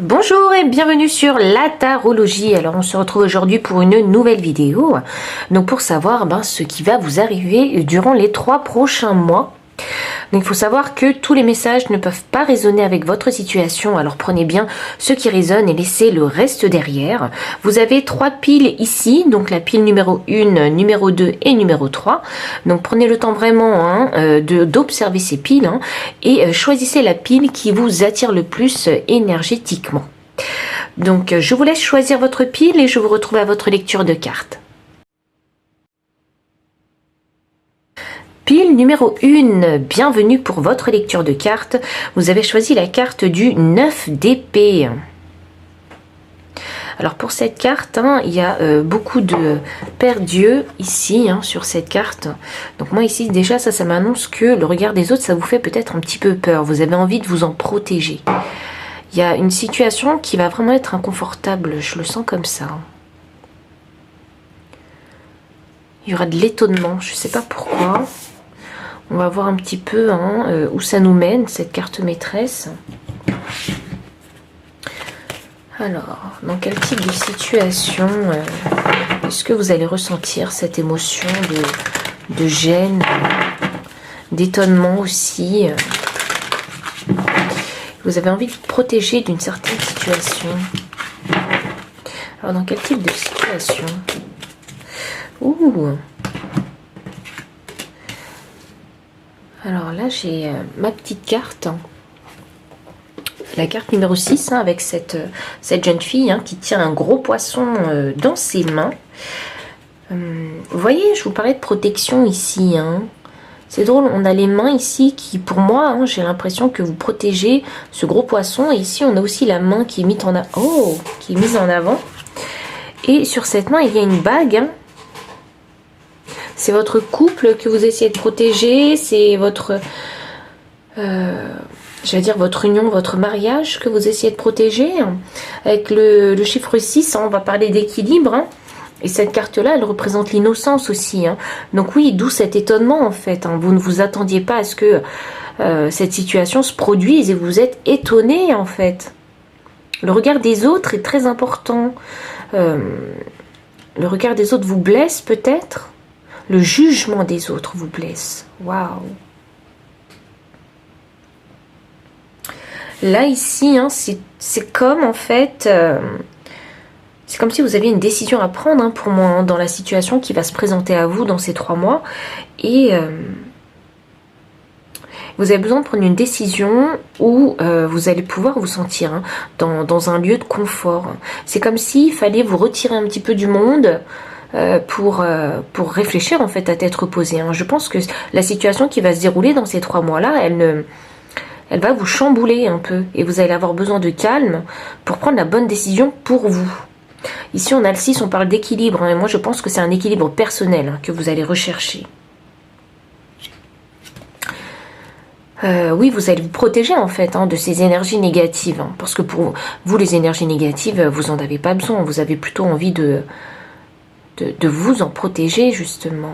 Bonjour et bienvenue sur la tarologie. Alors on se retrouve aujourd'hui pour une nouvelle vidéo. Donc pour savoir ce qui va vous arriver durant les 3 prochains mois. Donc il faut savoir que tous les messages ne peuvent pas résonner avec votre situation. Alors prenez bien ce qui résonne et laissez le reste derrière. Vous avez 3 piles ici. Donc la pile numéro 1, numéro 2 et numéro 3. Donc prenez le temps vraiment d'observer ces piles et choisissez la pile qui vous attire le plus énergétiquement. Donc je vous laisse choisir votre pile et je vous retrouve à votre lecture de cartes. Pile numéro 1, bienvenue pour votre lecture de cartes. Vous avez choisi la carte du 9 d'épée. Alors pour cette carte, il y a beaucoup de Père Dieu ici sur cette carte. Donc moi ici déjà ça m'annonce que le regard des autres ça vous fait peut-être un petit peu peur. Vous avez envie de vous en protéger. Il y a une situation qui va vraiment être inconfortable, je le sens comme ça. Il y aura de l'étonnement, je ne sais pas pourquoi. On va voir un petit peu où ça nous mène, cette carte maîtresse. Alors, dans quel type de situation est-ce que vous allez ressentir cette émotion de gêne, d'étonnement aussi vous avez envie de vous protéger d'une certaine situation. Alors, dans quel type de situation? Ouh! Alors là, j'ai ma petite carte. La carte numéro 6, avec cette jeune fille qui tient un gros poisson dans ses mains. Vous voyez, je vous parlais de protection ici. C'est drôle, on a les mains ici qui, pour moi, j'ai l'impression que vous protégez ce gros poisson. Et ici, on a aussi la main qui est mise en avant. Et sur cette main, il y a une bague. C'est votre couple que vous essayez de protéger. C'est votre... j'allais dire votre union, votre mariage que vous essayez de protéger. Avec le chiffre 6, on va parler d'équilibre. Et cette carte-là, elle représente l'innocence aussi. Donc oui, d'où cet étonnement en fait. Vous ne vous attendiez pas à ce que cette situation se produise et vous êtes étonné en fait. Le regard des autres est très important. Le regard des autres vous blesse peut-être. Le jugement des autres vous blesse. Waouh! Là, ici, c'est comme en fait... c'est comme si vous aviez une décision à prendre pour moi dans la situation qui va se présenter à vous dans ces 3 mois. Et vous avez besoin de prendre une décision où vous allez pouvoir vous sentir dans un lieu de confort. C'est comme s'il fallait vous retirer un petit peu du monde pour réfléchir en fait à tête reposée. Je pense que la situation qui va se dérouler dans ces 3 mois-là, elle va vous chambouler un peu. Et vous allez avoir besoin de calme pour prendre la bonne décision pour vous. Ici, on a le 6, on parle d'équilibre. Et moi, je pense que c'est un équilibre personnel que vous allez rechercher. Oui, vous allez vous protéger en fait de ces énergies négatives. Parce que pour vous, les énergies négatives, vous n'en avez pas besoin. Vous avez plutôt envie de vous en protéger, justement.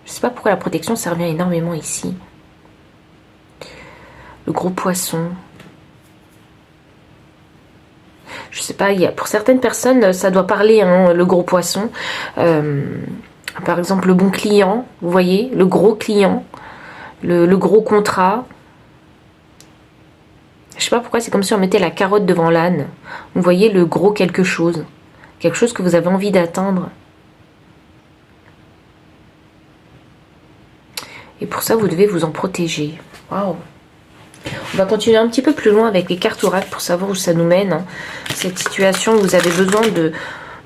Je ne sais pas pourquoi la protection, ça revient énormément ici. Le gros poisson. Je sais pas, pour certaines personnes, ça doit parler, le gros poisson. Par exemple, le bon client, vous voyez, le gros client, le gros contrat. Je sais pas pourquoi, c'est comme si on mettait la carotte devant l'âne. Vous voyez le gros quelque chose que vous avez envie d'atteindre. Et pour ça, vous devez vous en protéger. Waouh! On va continuer un petit peu plus loin avec les cartes oracles pour savoir où ça nous mène. Cette situation où vous avez besoin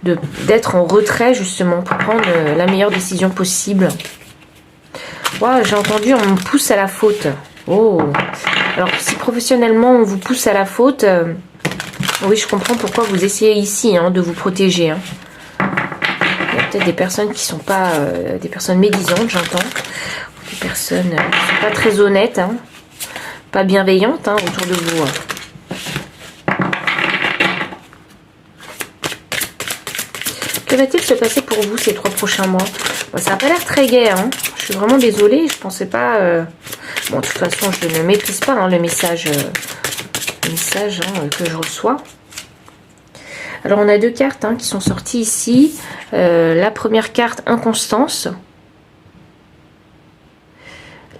d'être en retrait justement pour prendre la meilleure décision possible. Wow, j'ai entendu on me pousse à la faute. Oh. Alors si professionnellement on vous pousse à la faute, oui je comprends pourquoi vous essayez ici de vous protéger. Il y a peut-être des personnes qui ne sont pas des personnes médisantes, j'entends. Des personnes qui ne sont pas très honnêtes. Pas bienveillante autour de vous. Que va-t-il se passer pour vous ces 3 prochains mois? Ça n'a pas l'air très gai. Je suis vraiment désolée. Je pensais pas... Bon, de toute façon, je ne maîtrise pas le message les messages que je reçois. Alors, on a deux cartes qui sont sorties ici. La première carte, inconstance.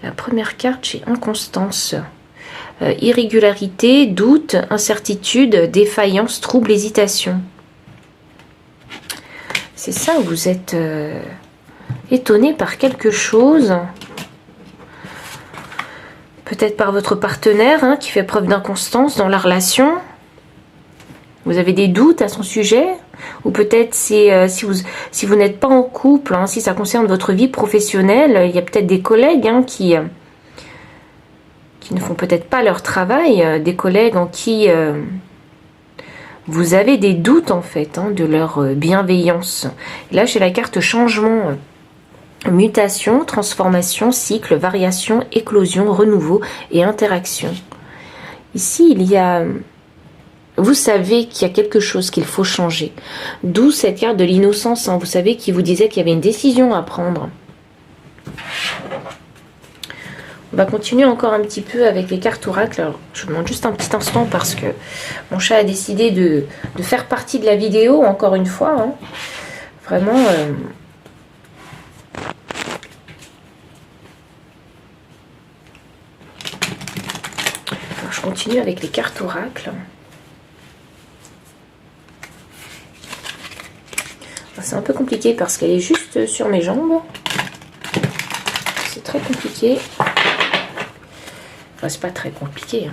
La première carte, j'ai inconstance. Irrégularité, doute, incertitude, défaillance, trouble, hésitation. C'est ça, vous êtes étonné par quelque chose. Peut-être par votre partenaire qui fait preuve d'inconstance dans la relation. Vous avez des doutes à son sujet. Ou peut-être si vous n'êtes pas en couple, si ça concerne votre vie professionnelle, il y a peut-être des collègues qui ne font peut-être pas leur travail, des collègues en qui vous avez des doutes en fait de leur bienveillance. Et là j'ai la carte changement, mutation, transformation, cycle, variation, éclosion, renouveau et interaction. Ici il y a... Vous savez qu'il y a quelque chose qu'il faut changer. D'où cette carte de l'innocence. Vous savez qui vous disait qu'il y avait une décision à prendre. On va continuer encore un petit peu avec les cartes oracles. Alors, je vous demande juste un petit instant parce que mon chat a décidé de faire partie de la vidéo, encore une fois. Vraiment... Alors, je continue avec les cartes oracles. C'est un peu compliqué parce qu'elle est juste sur mes jambes. C'est très compliqué. Enfin, c'est pas très compliqué.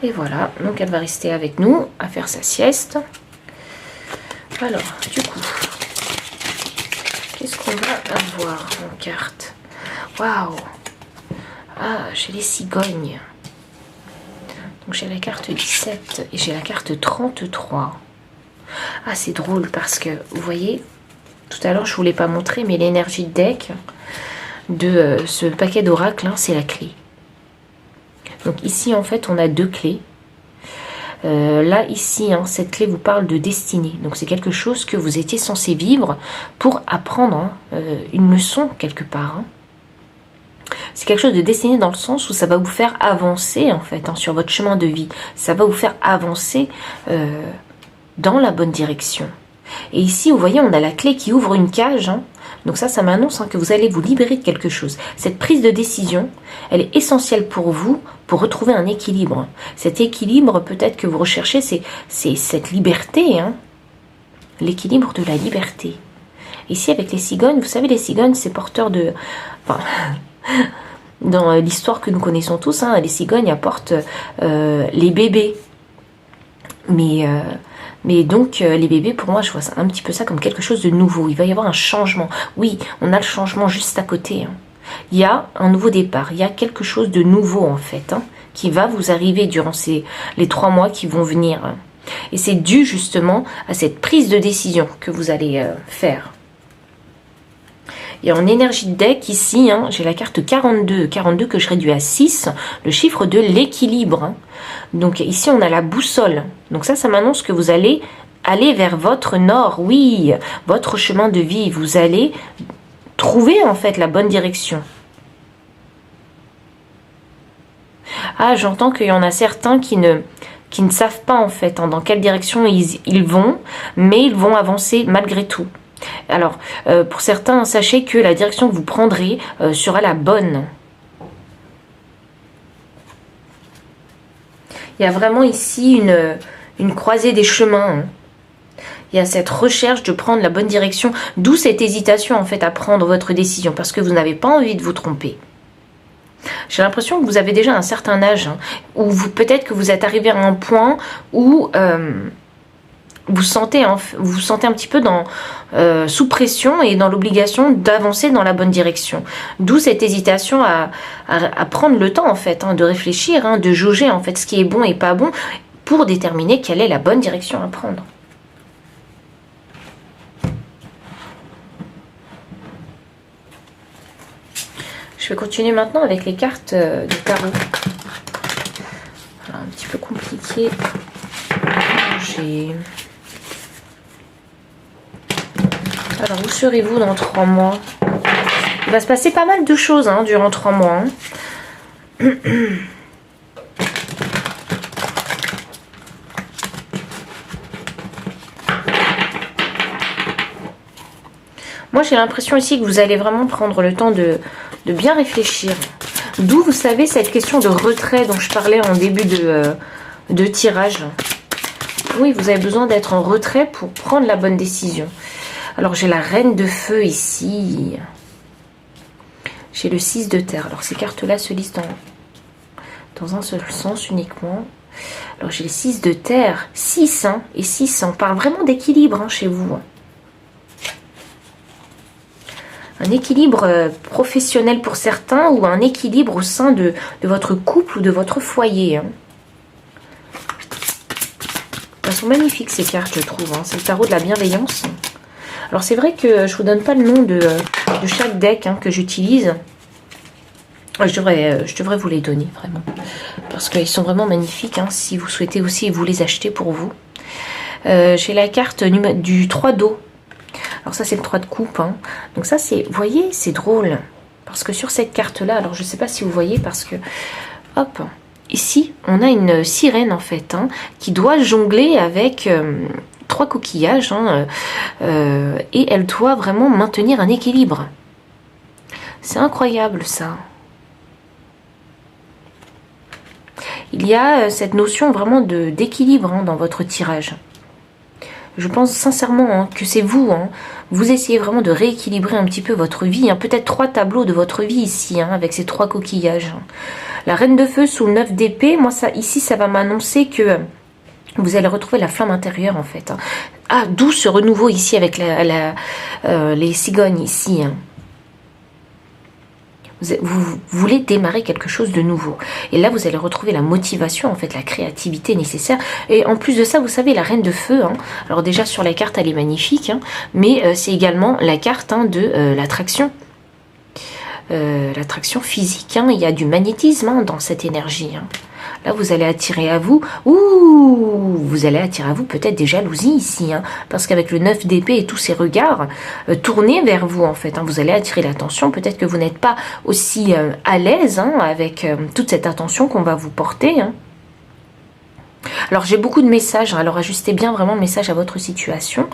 Et voilà, donc elle va rester avec nous à faire sa sieste. Alors, du coup, qu'est-ce qu'on va avoir en carte? Waouh! Ah, j'ai les cigognes. Donc j'ai la carte 17 et j'ai la carte 33. Ah, c'est drôle parce que, vous voyez, tout à l'heure, je ne vous l'ai pas montré, mais l'énergie de deck de ce paquet d'oracle, c'est la clé. Donc ici, en fait, on a deux clés. Là, ici, cette clé vous parle de destinée. Donc c'est quelque chose que vous étiez censé vivre pour apprendre une leçon quelque part. C'est quelque chose de destiné dans le sens où ça va vous faire avancer, en fait, sur votre chemin de vie. Ça va vous faire avancer... dans la bonne direction. Et ici, vous voyez, on a la clé qui ouvre une cage. Donc ça m'annonce que vous allez vous libérer de quelque chose. Cette prise de décision, elle est essentielle pour vous, pour retrouver un équilibre. Cet équilibre, peut-être que vous recherchez, c'est cette liberté. L'équilibre de la liberté. Ici, avec les cigognes, vous savez, les cigognes, c'est porteur de... Enfin, dans l'histoire que nous connaissons tous, les cigognes apportent les bébés. Mais donc, les bébés, pour moi, je vois ça, un petit peu ça comme quelque chose de nouveau. Il va y avoir un changement. Oui, on a le changement juste à côté. Il y a un nouveau départ. Il y a quelque chose de nouveau, en fait, qui va vous arriver durant les 3 mois qui vont venir. Et c'est dû, justement, à cette prise de décision que vous allez faire. Et en énergie de deck, ici, j'ai la carte 42. 42 que je réduis à 6, le chiffre de l'équilibre. Donc ici, on a la boussole. Donc ça m'annonce que vous allez aller vers votre nord. Oui, votre chemin de vie. Vous allez trouver, en fait, la bonne direction. Ah, j'entends qu'il y en a certains qui ne savent pas, en fait, dans quelle direction ils vont, mais ils vont avancer malgré tout. Alors, pour certains, sachez que la direction que vous prendrez sera la bonne. Il y a vraiment ici une croisée des chemins. Il y a cette recherche de prendre la bonne direction, d'où cette hésitation en fait à prendre votre décision, parce que vous n'avez pas envie de vous tromper. J'ai l'impression que vous avez déjà un certain âge, ou peut-être que vous êtes arrivé à un point où... vous sentez un petit peu sous pression et dans l'obligation d'avancer dans la bonne direction. D'où cette hésitation à prendre le temps en fait, de réfléchir, de jauger en fait ce qui est bon et pas bon pour déterminer quelle est la bonne direction à prendre. Je vais continuer maintenant avec les cartes du tarot. Alors, un petit peu compliqué. Alors, où serez-vous dans 3 mois? Il va se passer pas mal de choses durant 3 mois. Moi, j'ai l'impression ici que vous allez vraiment prendre le temps de bien réfléchir. D'où, vous savez, cette question de retrait dont je parlais en début de tirage. Oui, vous avez besoin d'être en retrait pour prendre la bonne décision. Alors, j'ai la reine de feu ici. J'ai le 6 de terre. Alors, ces cartes-là se lisent dans un seul sens uniquement. Alors, j'ai le 6 de terre. 6, hein, et 6, on parle vraiment d'équilibre, hein, chez vous. Un équilibre professionnel pour certains ou un équilibre au sein de votre couple ou de votre foyer. Hein. Elles sont magnifiques ces cartes, je trouve. Hein. C'est le tarot de la bienveillance. Alors c'est vrai que je vous donne pas le nom de chaque deck, hein, que j'utilise. Je devrais vous les donner vraiment. Parce qu'ils sont vraiment magnifiques. Hein, si vous souhaitez aussi vous les acheter pour vous. J'ai la carte du 3 d'eau. Alors ça c'est le 3 de coupe, hein. Donc ça c'est, vous voyez, c'est drôle. Parce que sur cette carte là, alors je ne sais pas si vous voyez, parce que, hop, ici on a une sirène en fait, hein, qui doit jongler avec 3 coquillages, hein, et elle doit vraiment maintenir un équilibre. C'est incroyable ça. Il y a cette notion vraiment d'équilibre, hein, dans votre tirage. Je pense sincèrement, hein, que c'est vous. Hein, vous essayez vraiment de rééquilibrer un petit peu votre vie. Hein, peut-être 3 tableaux de votre vie ici, hein, avec ces 3 coquillages. La reine de feu sous le 9 d'épée. Moi, ça, ici, ça va m'annoncer que vous allez retrouver la flamme intérieure, en fait. Hein. Ah, d'où ce renouveau ici avec les cigognes ici. Hein. Vous voulez démarrer quelque chose de nouveau. Et là, vous allez retrouver la motivation, en fait, la créativité nécessaire. Et en plus de ça, vous savez, la reine de feu, hein, alors déjà, sur la carte, elle est magnifique, hein, mais c'est également la carte, hein, de l'attraction. L'attraction physique. Hein, il y a du magnétisme, hein, dans cette énergie. Hein. Là, vous allez attirer à vous, vous allez attirer à vous peut-être des jalousies ici, hein, parce qu'avec le 9 d'épée et tous ces regards tournés vers vous, en fait, hein, vous allez attirer l'attention. Peut-être que vous n'êtes pas aussi à l'aise, hein, avec toute cette attention qu'on va vous porter. Hein. Alors, j'ai beaucoup de messages, alors ajustez bien vraiment le message à votre situation.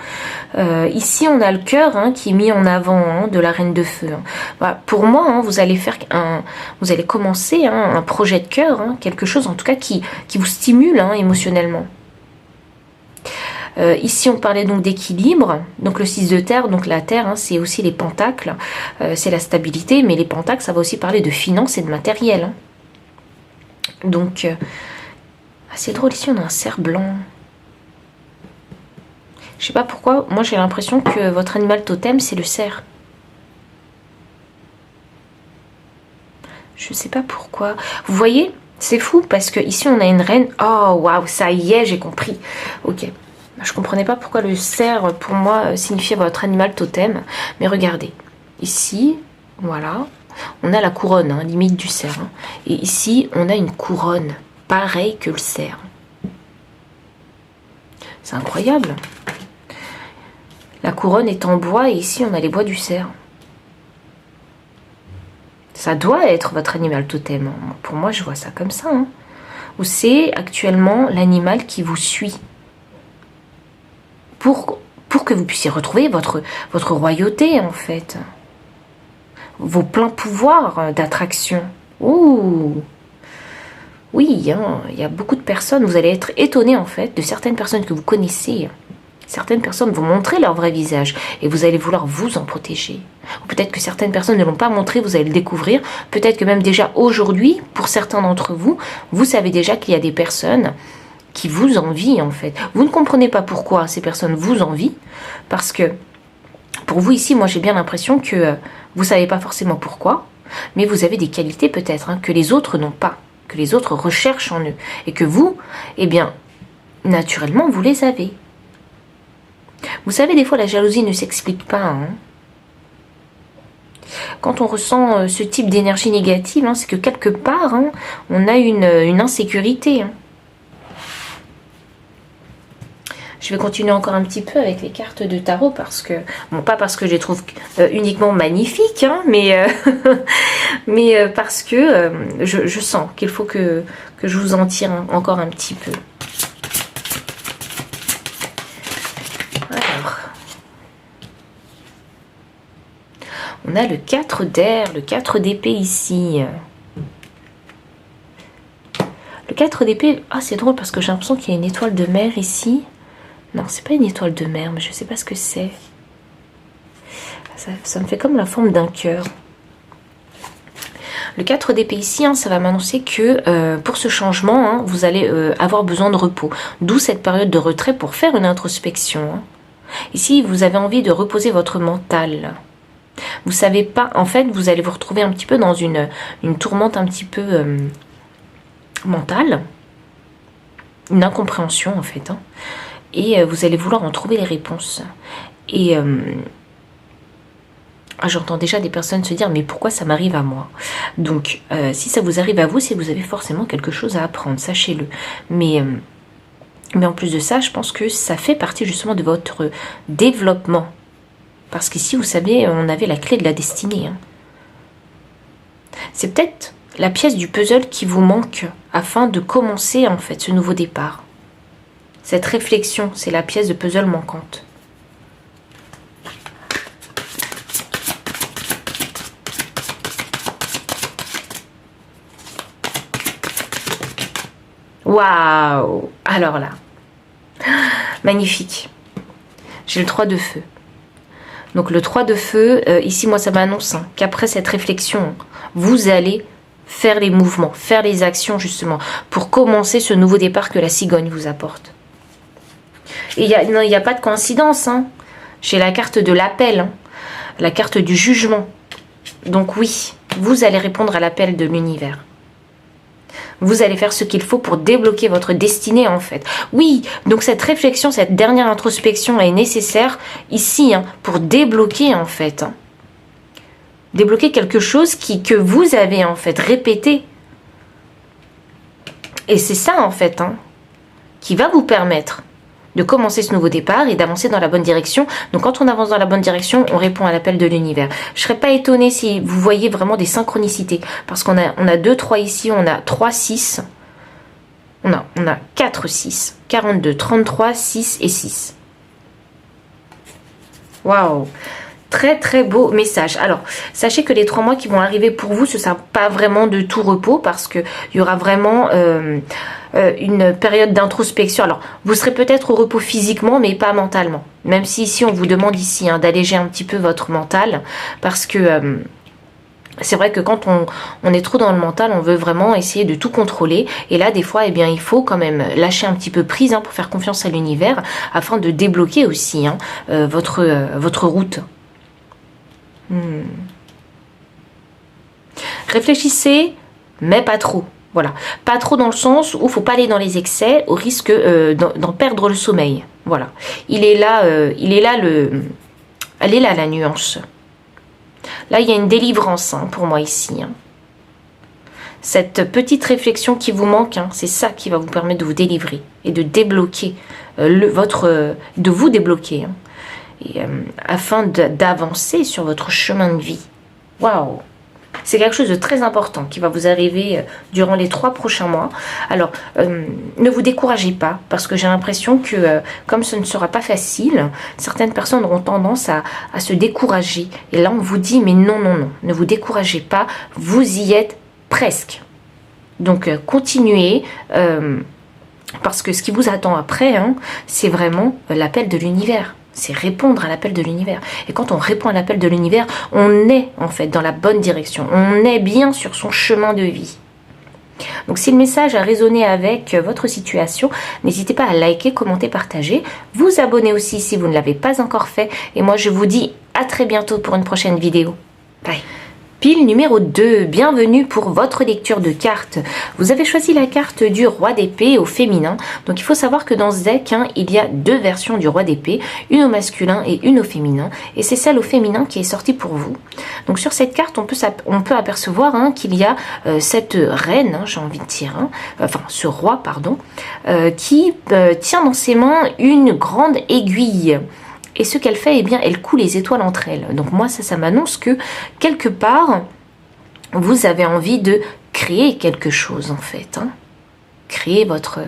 Ici, on a le cœur, hein, qui est mis en avant, hein, de la reine de feu. Hein. Voilà, pour moi, hein, vous allez commencer, hein, un projet de cœur, hein, quelque chose en tout cas qui vous stimule, hein, émotionnellement. Ici, on parlait donc d'équilibre, donc le 6 de terre, donc la terre, hein, c'est aussi les pentacles, c'est la stabilité, mais les pentacles, ça va aussi parler de finances et de matériel. Hein. Donc... c'est drôle, ici on a un cerf blanc. Je sais pas pourquoi, moi j'ai l'impression que votre animal totem c'est le cerf. Je sais pas pourquoi. Vous voyez, c'est fou parce que ici on a une reine. Oh waouh, ça y est, j'ai compris. Ok, je comprenais pas pourquoi le cerf pour moi signifiait votre animal totem. Mais regardez, ici, voilà, on a la couronne, hein, limite du cerf. Hein. Et ici on a une couronne. Pareil que le cerf. C'est incroyable. La couronne est en bois et ici on a les bois du cerf. Ça doit être votre animal totem. Pour moi, je vois ça comme ça. Hein. Ou c'est actuellement l'animal qui vous suit. Pour que vous puissiez retrouver votre royauté, en fait. Vos pleins pouvoirs d'attraction. Ouh! Oui, hein, il y a beaucoup de personnes, vous allez être étonné en fait de certaines personnes que vous connaissez. Certaines personnes vont montrer leur vrai visage et vous allez vouloir vous en protéger. Ou peut-être que certaines personnes ne l'ont pas montré, vous allez le découvrir. Peut-être que même déjà aujourd'hui, pour certains d'entre vous, vous savez déjà qu'il y a des personnes qui vous envient en fait. Vous ne comprenez pas pourquoi ces personnes vous envient, parce que pour vous ici, moi j'ai bien l'impression que vous ne savez pas forcément pourquoi, mais vous avez des qualités peut-être, hein, que les autres n'ont pas. Que les autres recherchent en eux. Et que vous, eh bien, naturellement, vous les avez. Vous savez, des fois, la jalousie ne s'explique pas. Hein. Quand on ressent ce type d'énergie négative, hein, c'est que quelque part, hein, on a une insécurité. Hein. Je vais continuer encore un petit peu avec les cartes de tarot parce que, bon, pas parce que je les trouve uniquement magnifiques, hein, mais parce que je sens qu'il faut que je vous en tire encore un petit peu. Alors, On a le 4 d'air, le 4 d'épée ici. Le 4 d'épée, ah c'est drôle parce que j'ai l'impression qu'il y a une étoile de mer ici. Non, c'est pas une étoile de mer, mais je sais pas ce que c'est. Ça me fait comme la forme d'un cœur. Le 4 d'épée ici, hein, ça va m'annoncer que pour ce changement, hein, vous allez avoir besoin de repos. D'où cette période de retrait pour faire une introspection. Hein. Ici, vous avez envie de reposer votre mental. Vous savez pas, en fait, vous allez vous retrouver un petit peu dans une tourmente un petit peu mentale. Une incompréhension, en fait. Hein. Et vous allez vouloir en trouver les réponses. Et j'entends déjà des personnes se dire, mais pourquoi ça m'arrive à moi? Donc, si ça vous arrive à vous, c'est que vous avez forcément quelque chose à apprendre, sachez-le. Mais en plus de ça, je pense que ça fait partie justement de votre développement. Parce qu'ici, vous savez, on avait la clé de la destinée. Hein. C'est peut-être la pièce du puzzle qui vous manque afin de commencer, en fait, ce nouveau départ. Cette réflexion, c'est la pièce de puzzle manquante. Waouh! Alors là, magnifique. J'ai le 3 de feu. Donc le 3 de feu, ici moi ça m'annonce hein, qu'après cette réflexion, vous allez faire les mouvements, faire les actions justement, pour commencer ce nouveau départ que la cigogne vous apporte. Et il n'y a pas de coïncidence, hein. J'ai la carte de l'appel, hein, la carte du jugement. Donc oui, vous allez répondre à l'appel de l'univers. Vous allez faire ce qu'il faut pour débloquer votre destinée en fait. Oui, donc cette réflexion, cette dernière introspection est nécessaire ici hein, pour débloquer en fait. Hein. Débloquer quelque chose que vous avez en fait répété. Et c'est ça en fait hein, qui va vous permettre de commencer ce nouveau départ et d'avancer dans la bonne direction. Donc quand on avance dans la bonne direction, on répond à l'appel de l'univers. Je ne serais pas étonnée si vous voyez vraiment des synchronicités. Parce qu'on a 2, 3 ici, on a 3, 6. On a 4, 6, 42, 33, 6 et 6. Waouh! Très très beau message. Alors, sachez que les 3 mois qui vont arriver pour vous, ce ne sera pas vraiment de tout repos parce qu'il y aura vraiment une période d'introspection. Alors, vous serez peut-être au repos physiquement, mais pas mentalement. Même si ici, on vous demande ici hein, d'alléger un petit peu votre mental parce que c'est vrai que quand on est trop dans le mental, on veut vraiment essayer de tout contrôler. Et là, des fois, eh bien, il faut quand même lâcher un petit peu prise hein, pour faire confiance à l'univers afin de débloquer aussi hein, votre route. Réfléchissez, mais pas trop. Voilà, pas trop dans le sens où il ne faut pas aller dans les excès au risque d'en perdre le sommeil. Voilà, elle est là la nuance. Là, il y a une délivrance hein, pour moi ici. Hein. Cette petite réflexion qui vous manque, hein, c'est ça qui va vous permettre de vous délivrer et de débloquer de vous débloquer. Hein. Et, afin d'avancer sur votre chemin de vie. Waouh! C'est quelque chose de très important qui va vous arriver durant les 3 prochains mois. Alors, ne vous découragez pas, parce que j'ai l'impression que, comme ce ne sera pas facile, certaines personnes auront tendance à se décourager. Et là, on vous dit, mais non, non, non, ne vous découragez pas, vous y êtes presque. Donc, continuez, parce que ce qui vous attend après, hein, c'est vraiment l'appel de l'univers. C'est répondre à l'appel de l'univers. Et quand on répond à l'appel de l'univers, on est en fait dans la bonne direction. On est bien sur son chemin de vie. Donc si le message a résonné avec votre situation, n'hésitez pas à liker, commenter, partager. Vous abonner aussi si vous ne l'avez pas encore fait. Et moi je vous dis à très bientôt pour une prochaine vidéo. Bye. Pile numéro 2, bienvenue pour votre lecture de cartes. Vous avez choisi la carte du roi d'épée au féminin. Donc il faut savoir que dans ce deck, hein, il y a 2 versions du roi d'épée, une au masculin et une au féminin. Et c'est celle au féminin qui est sortie pour vous. Donc sur cette carte, on peut apercevoir hein, qu'il y a cette reine, hein, j'ai envie de dire, hein, enfin ce roi, pardon, qui tient dans ses mains une grande aiguille. Et ce qu'elle fait, eh bien, elle coud les étoiles entre elles. Donc moi, ça m'annonce que, quelque part, vous avez envie de créer quelque chose, en fait. Hein. Créer votre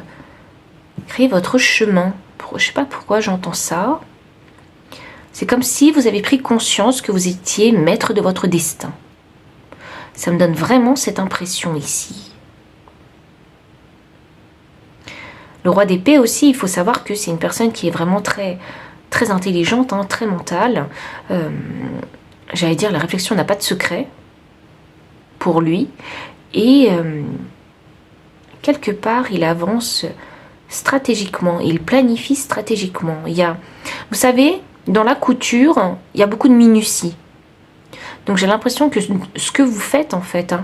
chemin. Je ne sais pas pourquoi j'entends ça. C'est comme si vous avez pris conscience que vous étiez maître de votre destin. Ça me donne vraiment cette impression ici. Le roi d'épée aussi, il faut savoir que c'est une personne qui est vraiment très, très intelligente, hein, très mentale. J'allais dire, la réflexion n'a pas de secret pour lui. Et quelque part, il avance stratégiquement, il planifie stratégiquement. Il y a, vous savez, dans la couture, il y a beaucoup de minutie. Donc j'ai l'impression que ce que vous faites en fait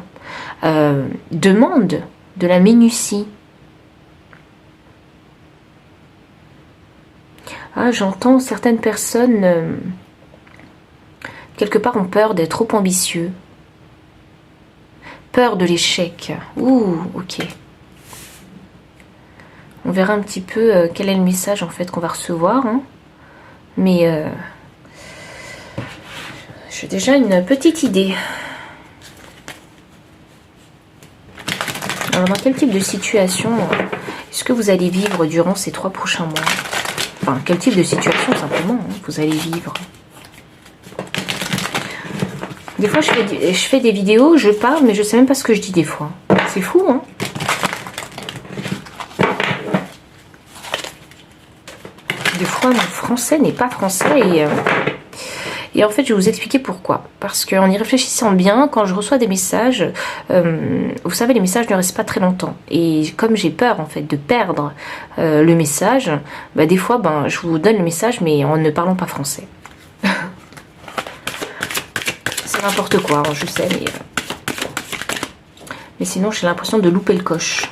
demande de la minutie. Ah, j'entends certaines personnes quelque part ont peur d'être trop ambitieux. Peur de l'échec. Ouh, ok. On verra un petit peu quel est le message en fait qu'on va recevoir. Hein. Mais j'ai déjà une petite idée. Alors dans quel type de situation est-ce que vous allez vivre durant ces 3 prochains mois? Enfin, quel type de situation simplement hein, vous allez vivre? Des fois je fais des vidéos, je parle, mais je sais même pas ce que je dis des fois. C'est fou, hein? Des fois mon français n'est pas français et en fait je vais vous expliquer pourquoi. Parce qu'en y réfléchissant bien, quand je reçois des messages, vous savez les messages ne restent pas très longtemps. Et comme j'ai peur en fait de perdre le message, bah, des fois je vous donne le message mais en ne parlant pas français. C'est n'importe quoi, hein, je sais, mais sinon j'ai l'impression de louper le coche.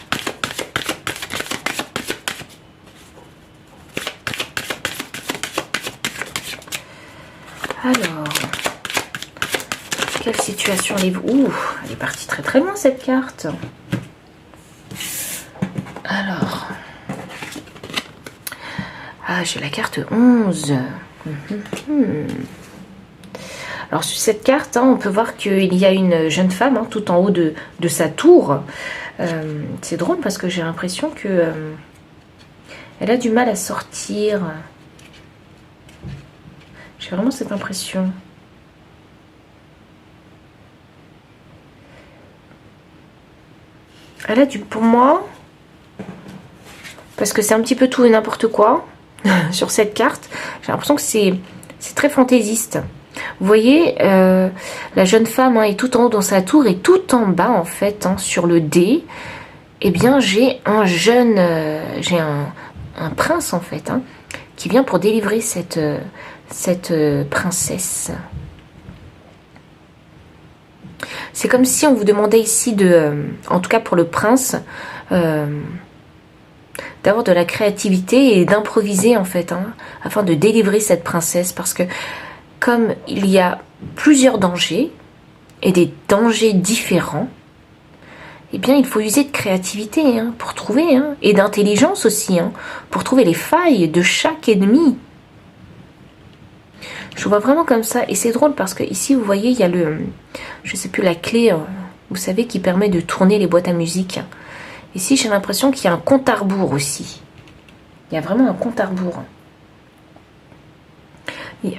Alors, quelle situation les... Ouh, elle est partie très très loin cette carte. Alors, ah, j'ai la carte 11. Alors sur cette carte, hein, on peut voir qu'il y a une jeune femme hein, tout en haut de sa tour. C'est drôle parce que j'ai l'impression que elle a du mal à sortir. J'ai vraiment cette impression. Elle a du... Pour moi, parce que c'est un petit peu tout et n'importe quoi sur cette carte, j'ai l'impression que c'est très fantaisiste. Vous voyez, la jeune femme hein, est tout en haut dans sa tour et tout en bas en fait, hein, sur le dé, eh bien j'ai un jeune, j'ai un prince en fait, hein, qui vient pour délivrer cette princesse. C'est comme si on vous demandait ici en tout cas pour le prince, d'avoir de la créativité et d'improviser en fait, hein, afin de délivrer cette princesse, parce que comme il y a plusieurs dangers et des dangers différents, eh bien il faut user de créativité hein, pour trouver, hein, et d'intelligence aussi, hein, pour trouver les failles de chaque ennemi. Je vois vraiment comme ça, et c'est drôle parce que ici vous voyez il y a le, je sais plus, la clé, vous savez, qui permet de tourner les boîtes à musique. Ici j'ai l'impression qu'il y a un compte à rebours aussi. Il y a vraiment un compte à rebours.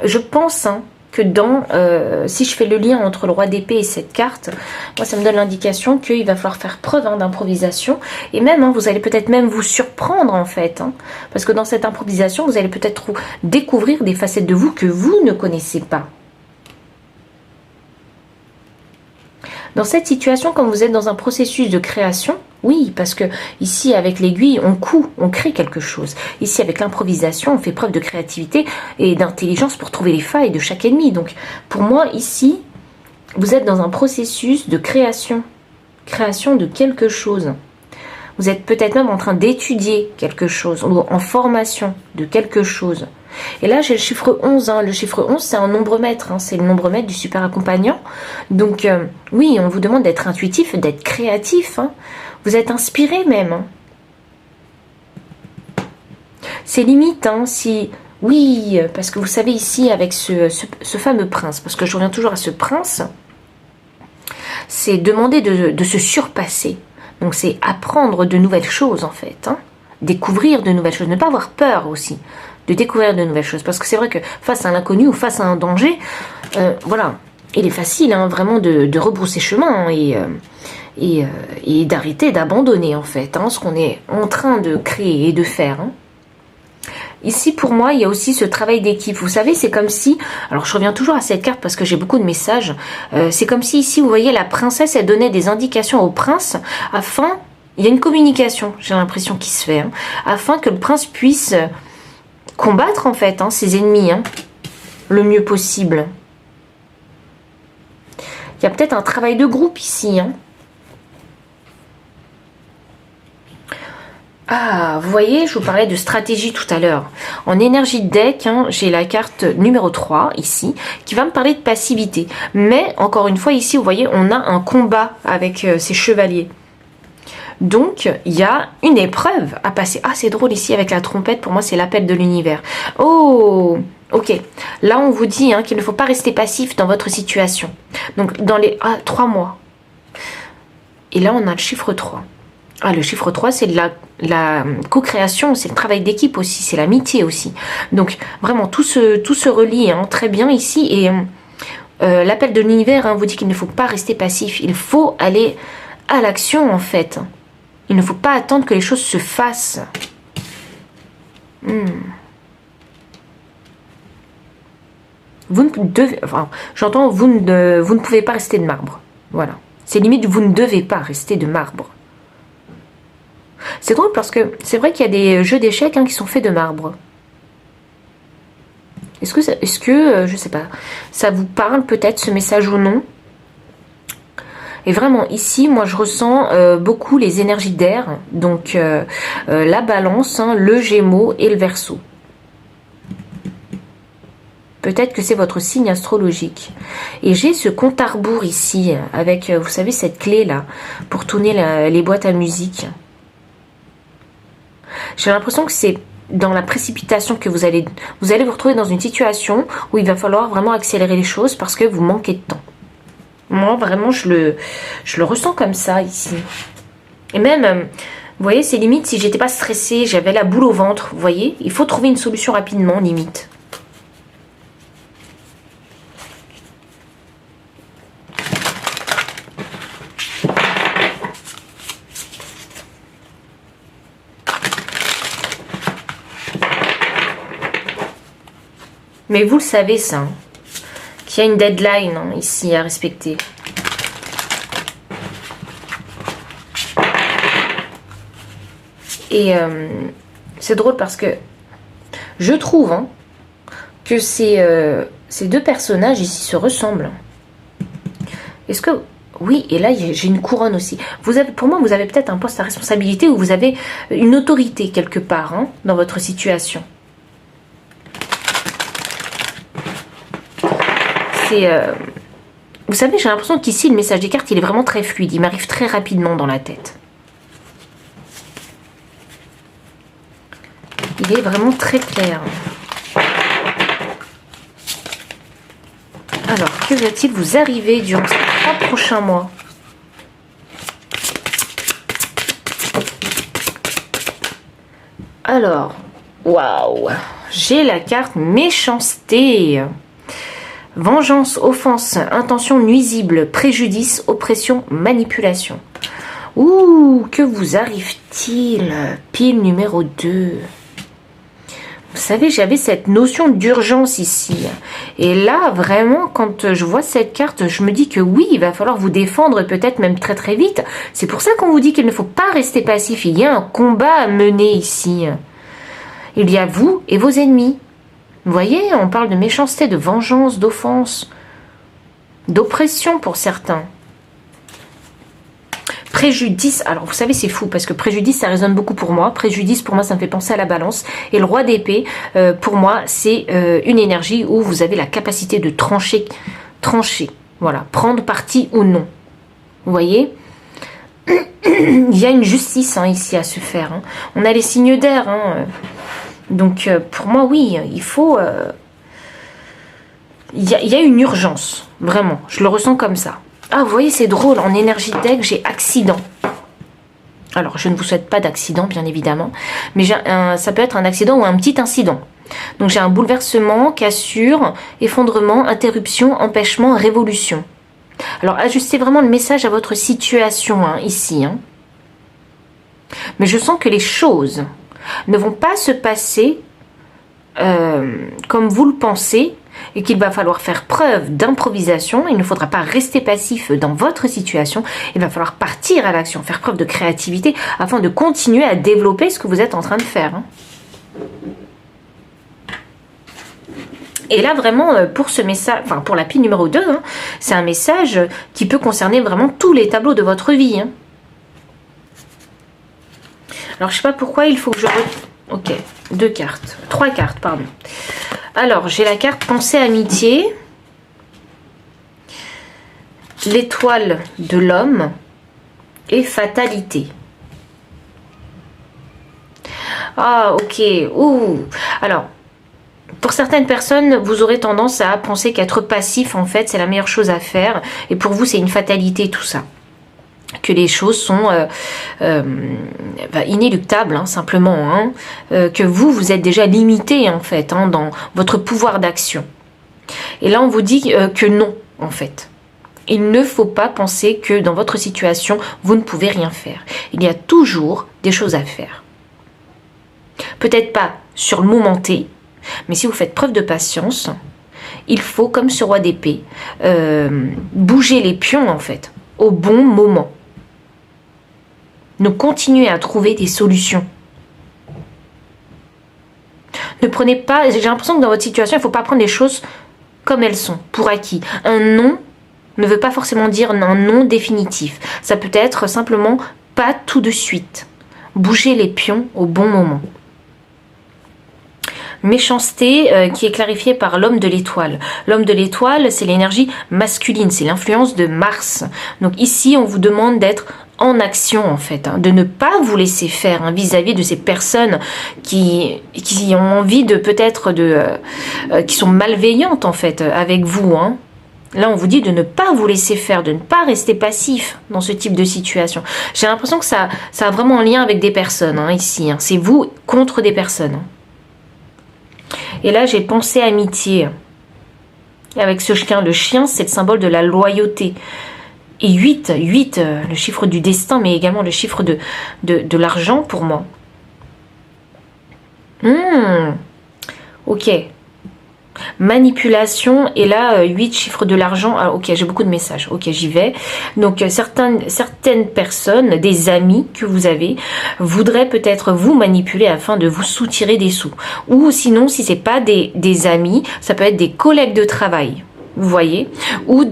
Je pense hein, que si je fais le lien entre le roi d'épée et cette carte, moi ça me donne l'indication qu'il va falloir faire preuve hein, d'improvisation, et même hein, vous allez peut-être même vous surprendre en fait, hein, parce que dans cette improvisation vous allez peut-être découvrir des facettes de vous que vous ne connaissez pas. Dans cette situation, quand vous êtes dans un processus de création, oui, parce que ici, avec l'aiguille, on coud, on crée quelque chose. Ici, avec l'improvisation, on fait preuve de créativité et d'intelligence pour trouver les failles de chaque ennemi. Donc, pour moi, ici, vous êtes dans un processus de création. Création de quelque chose. Vous êtes peut-être même en train d'étudier quelque chose, ou en formation de quelque chose. Et là, j'ai le chiffre 11. Hein. Le chiffre 11, c'est un nombre maître. Hein. C'est le nombre maître du super accompagnant. Donc, oui, on vous demande d'être intuitif, d'être créatif. Hein. Vous êtes inspiré même. Hein. C'est limite, hein, si... Oui, parce que vous savez ici, avec ce fameux prince, parce que je reviens toujours à ce prince, c'est demander de se surpasser. Donc, c'est apprendre de nouvelles choses, en fait. Hein. découvrir de nouvelles choses, ne pas avoir peur aussi de découvrir de nouvelles choses. Parce que c'est vrai que face à l'inconnu ou face à un danger, voilà, il est facile hein, vraiment de rebrousser chemin et d'arrêter, d'abandonner en fait hein, ce qu'on est en train de créer et de faire. Hein. Ici, pour moi, il y a aussi ce travail d'équipe. Vous savez, c'est comme si... Alors, je reviens toujours à cette carte parce que j'ai beaucoup de messages. C'est comme si ici, vous voyez, la princesse, elle donnait des indications au prince afin... Il y a une communication, j'ai l'impression, qui se fait. Hein, afin que le prince puisse combattre, en fait, hein, ses ennemis. Hein, le mieux possible. Il y a peut-être un travail de groupe ici. Hein. Ah, vous voyez, je vous parlais de stratégie tout à l'heure. En énergie de deck, hein, j'ai la carte numéro 3, ici, qui va me parler de passivité. Mais, encore une fois, ici, vous voyez, on a un combat avec ces chevaliers. Donc, il y a une épreuve à passer. Ah, c'est drôle ici, avec la trompette, pour moi, c'est l'appel de l'univers. Oh, ok. Là, on vous dit hein, qu'il ne faut pas rester passif dans votre situation. Donc, dans les 3 mois. Et là, on a le chiffre 3. Ah, le chiffre 3, c'est de la co-création, c'est le travail d'équipe aussi, c'est l'amitié aussi. Donc, vraiment, tout se relie hein, très bien ici. Et l'appel de l'univers hein, vous dit qu'il ne faut pas rester passif. Il faut aller à l'action, en fait. Il ne faut pas attendre que les choses se fassent. Vous ne devez... Enfin, j'entends, vous ne pouvez pas rester de marbre. Voilà. C'est limite, vous ne devez pas rester de marbre. C'est drôle parce que c'est vrai qu'il y a des jeux d'échecs hein, qui sont faits de marbre. Est-ce que je sais pas, ça vous parle peut-être ce message ou non? Et vraiment ici, moi je ressens beaucoup les énergies d'air, donc la balance, hein, le gémeaux et le verseau. Peut-être que c'est votre signe astrologique. Et j'ai ce compte à rebours ici, avec, vous savez, cette clé-là, pour tourner les boîtes à musique. J'ai l'impression que c'est dans la précipitation que vous allez vous retrouver dans une situation où il va falloir vraiment accélérer les choses parce que vous manquez de temps. Moi, vraiment, je le ressens comme ça, ici. Et même, vous voyez, c'est limite, si j'étais pas stressée, j'avais la boule au ventre, vous voyez, il faut trouver une solution rapidement, limite. Mais vous le savez, ça, hein, qu'il y a une deadline hein, ici à respecter. Et c'est drôle parce que je trouve hein, que ces deux personnages ici se ressemblent. Est-ce que... Oui, et là, j'ai une couronne aussi. Pour moi, vous avez peut-être un poste à responsabilité ou vous avez une autorité quelque part hein, dans votre situation. Vous savez, j'ai l'impression qu'ici, le message des cartes, il est vraiment très fluide. Il m'arrive très rapidement dans la tête. Il est vraiment très clair. Alors, que va-t-il vous arriver durant ces 3 prochains mois? Alors, waouh, j'ai la carte méchanceté. Vengeance, offense, intention nuisible, préjudice, oppression, manipulation. Ouh, que vous arrive-t-il? Pile numéro 2. Vous savez, j'avais cette notion d'urgence ici. Et là, vraiment, quand je vois cette carte, je me dis que oui, il va falloir vous défendre peut-être même très très vite. C'est pour ça qu'on vous dit qu'il ne faut pas rester passif. Il y a un combat à mener ici. Il y a vous et vos ennemis. Vous voyez, on parle de méchanceté, de vengeance, d'offense, d'oppression pour certains. Préjudice, alors vous savez c'est fou parce que préjudice ça résonne beaucoup pour moi. Préjudice pour moi ça me fait penser à la balance. Et le roi d'épée pour moi c'est une énergie où vous avez la capacité de trancher, voilà, prendre parti ou non. Vous voyez, il y a une justice hein, ici à se faire. Hein. On a les signes d'air. Hein. Donc pour moi oui, il faut... Il y a une urgence, vraiment, je le ressens comme ça. Ah, vous voyez, c'est drôle, en énergie deck, j'ai accident. Alors, je ne vous souhaite pas d'accident, bien évidemment, mais ça peut être un accident ou un petit incident. Donc, j'ai un bouleversement, cassure, effondrement, interruption, empêchement, révolution. Alors, ajustez vraiment le message à votre situation, hein, ici. Hein. Mais je sens que les choses ne vont pas se passer comme vous le pensez, et qu'il va falloir faire preuve d'improvisation. Il ne faudra pas rester passif dans votre situation. Il va falloir partir à l'action, faire preuve de créativité afin de continuer à développer ce que vous êtes en train de faire. Hein. Et là, vraiment, pour ce message, enfin pour la pile numéro 2, hein, c'est un message qui peut concerner vraiment tous les tableaux de votre vie. Hein. Alors, je ne sais pas pourquoi il faut que je... Ok, 2 cartes. 3 cartes, pardon. Alors, j'ai la carte Pensée Amitié, l'étoile de l'homme et Fatalité. Ah, ok. Ouh. Alors, pour certaines personnes, vous aurez tendance à penser qu'être passif, en fait, c'est la meilleure chose à faire. Et pour vous, c'est une fatalité, tout ça. Que les choses sont inéluctables, hein, simplement. Hein, que vous êtes déjà limité, en fait, hein, dans votre pouvoir d'action. Et là, on vous dit que non, en fait. Il ne faut pas penser que dans votre situation, vous ne pouvez rien faire. Il y a toujours des choses à faire. Peut-être pas sur le moment T, mais si vous faites preuve de patience, il faut, comme ce roi d'épée, bouger les pions, en fait, au bon moment. Ne continuez à trouver des solutions. Ne prenez pas... J'ai l'impression que dans votre situation, il ne faut pas prendre les choses comme elles sont, pour acquis. Un non ne veut pas forcément dire un non définitif. Ça peut être simplement pas tout de suite. Bougez les pions au bon moment. Méchanceté qui est clarifiée par l'homme de l'étoile. L'homme de l'étoile, c'est l'énergie masculine, c'est l'influence de Mars. Donc ici, on vous demande d'être en action, en fait, hein, de ne pas vous laisser faire, hein, vis-à-vis de ces personnes qui ont envie de peut-être qui sont malveillantes, en fait, avec vous. Hein. Là, on vous dit de ne pas vous laisser faire, de ne pas rester passif dans ce type de situation. J'ai l'impression que ça a vraiment un lien avec des personnes, hein, ici. Hein. C'est vous contre des personnes. Et là, j'ai pensé amitié. Avec ce chien, le chien, c'est le symbole de la loyauté. Et 8, le chiffre du destin, mais également le chiffre de l'argent pour moi. Ok. Manipulation, et là, 8, chiffre de l'argent. Ah, ok, j'ai beaucoup de messages. Ok, j'y vais. Donc, certaines personnes, des amis que vous avez, voudraient peut-être vous manipuler afin de vous soutirer des sous. Ou sinon, si c'est pas des amis, ça peut être des collègues de travail. Vous voyez, ou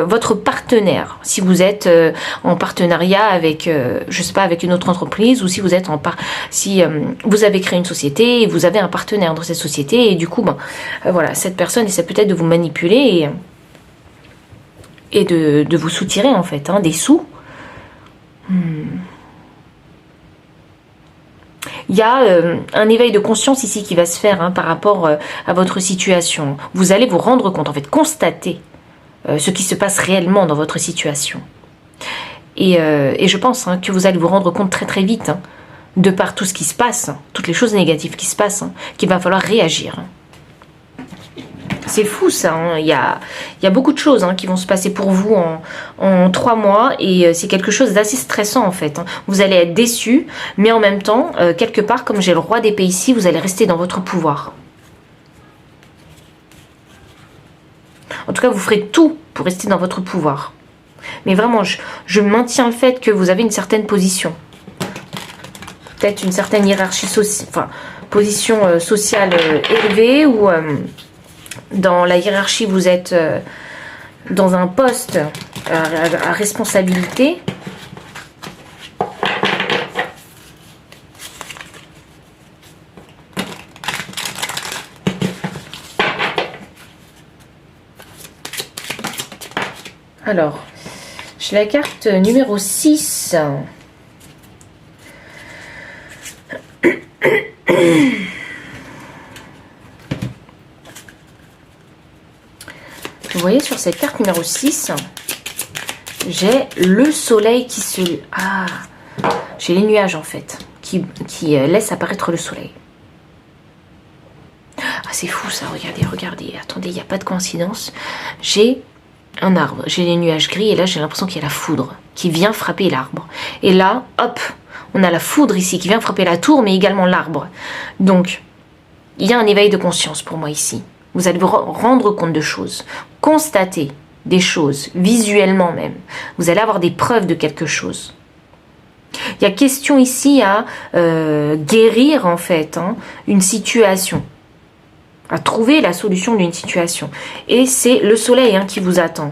votre partenaire, si vous êtes en partenariat avec, je sais pas, avec une autre entreprise, ou si vous êtes vous avez créé une société et vous avez un partenaire dans cette société, et du coup, voilà, cette personne essaie peut-être de vous manipuler et de vous soutirer, en fait, hein, des sous. Il y a un éveil de conscience ici qui va se faire, hein, par rapport à votre situation. Vous allez vous rendre compte, en fait, constater ce qui se passe réellement dans votre situation. Et je pense, hein, que vous allez vous rendre compte très très vite, hein, de par tout ce qui se passe, hein, toutes les choses négatives qui se passent, hein, qu'il va falloir réagir. C'est fou ça, hein. Il y a beaucoup de choses, hein, qui vont se passer pour vous en 3 mois, et c'est quelque chose d'assez stressant, en fait. Hein. Vous allez être déçu, mais en même temps, quelque part, comme j'ai le roi d'épée ici, vous allez rester dans votre pouvoir. En tout cas, vous ferez tout pour rester dans votre pouvoir. Mais vraiment, je maintiens le fait que vous avez une certaine position. Peut-être une certaine hiérarchie sociale, enfin, position sociale élevée, ou... dans la hiérarchie, vous êtes dans un poste à responsabilité. Alors, j'ai la carte numéro 6. Vous voyez, sur cette carte numéro 6, j'ai le soleil qui se... Ah, J'ai les nuages en fait, qui laissent apparaître le soleil. Ah, c'est fou ça, regardez, regardez. Attendez, il n'y a pas de coïncidence. J'ai un arbre, j'ai les nuages gris et là j'ai l'impression qu'il y a la foudre qui vient frapper l'arbre. Et là, hop, on a la foudre ici qui vient frapper la tour mais également l'arbre. Donc, il y a un éveil de conscience pour moi ici. Vous allez vous rendre compte de choses, constater des choses, visuellement même. Vous allez avoir des preuves de quelque chose. Il y a question ici à guérir en fait une situation, à trouver la solution d'une situation. Et c'est le soleil qui vous attend.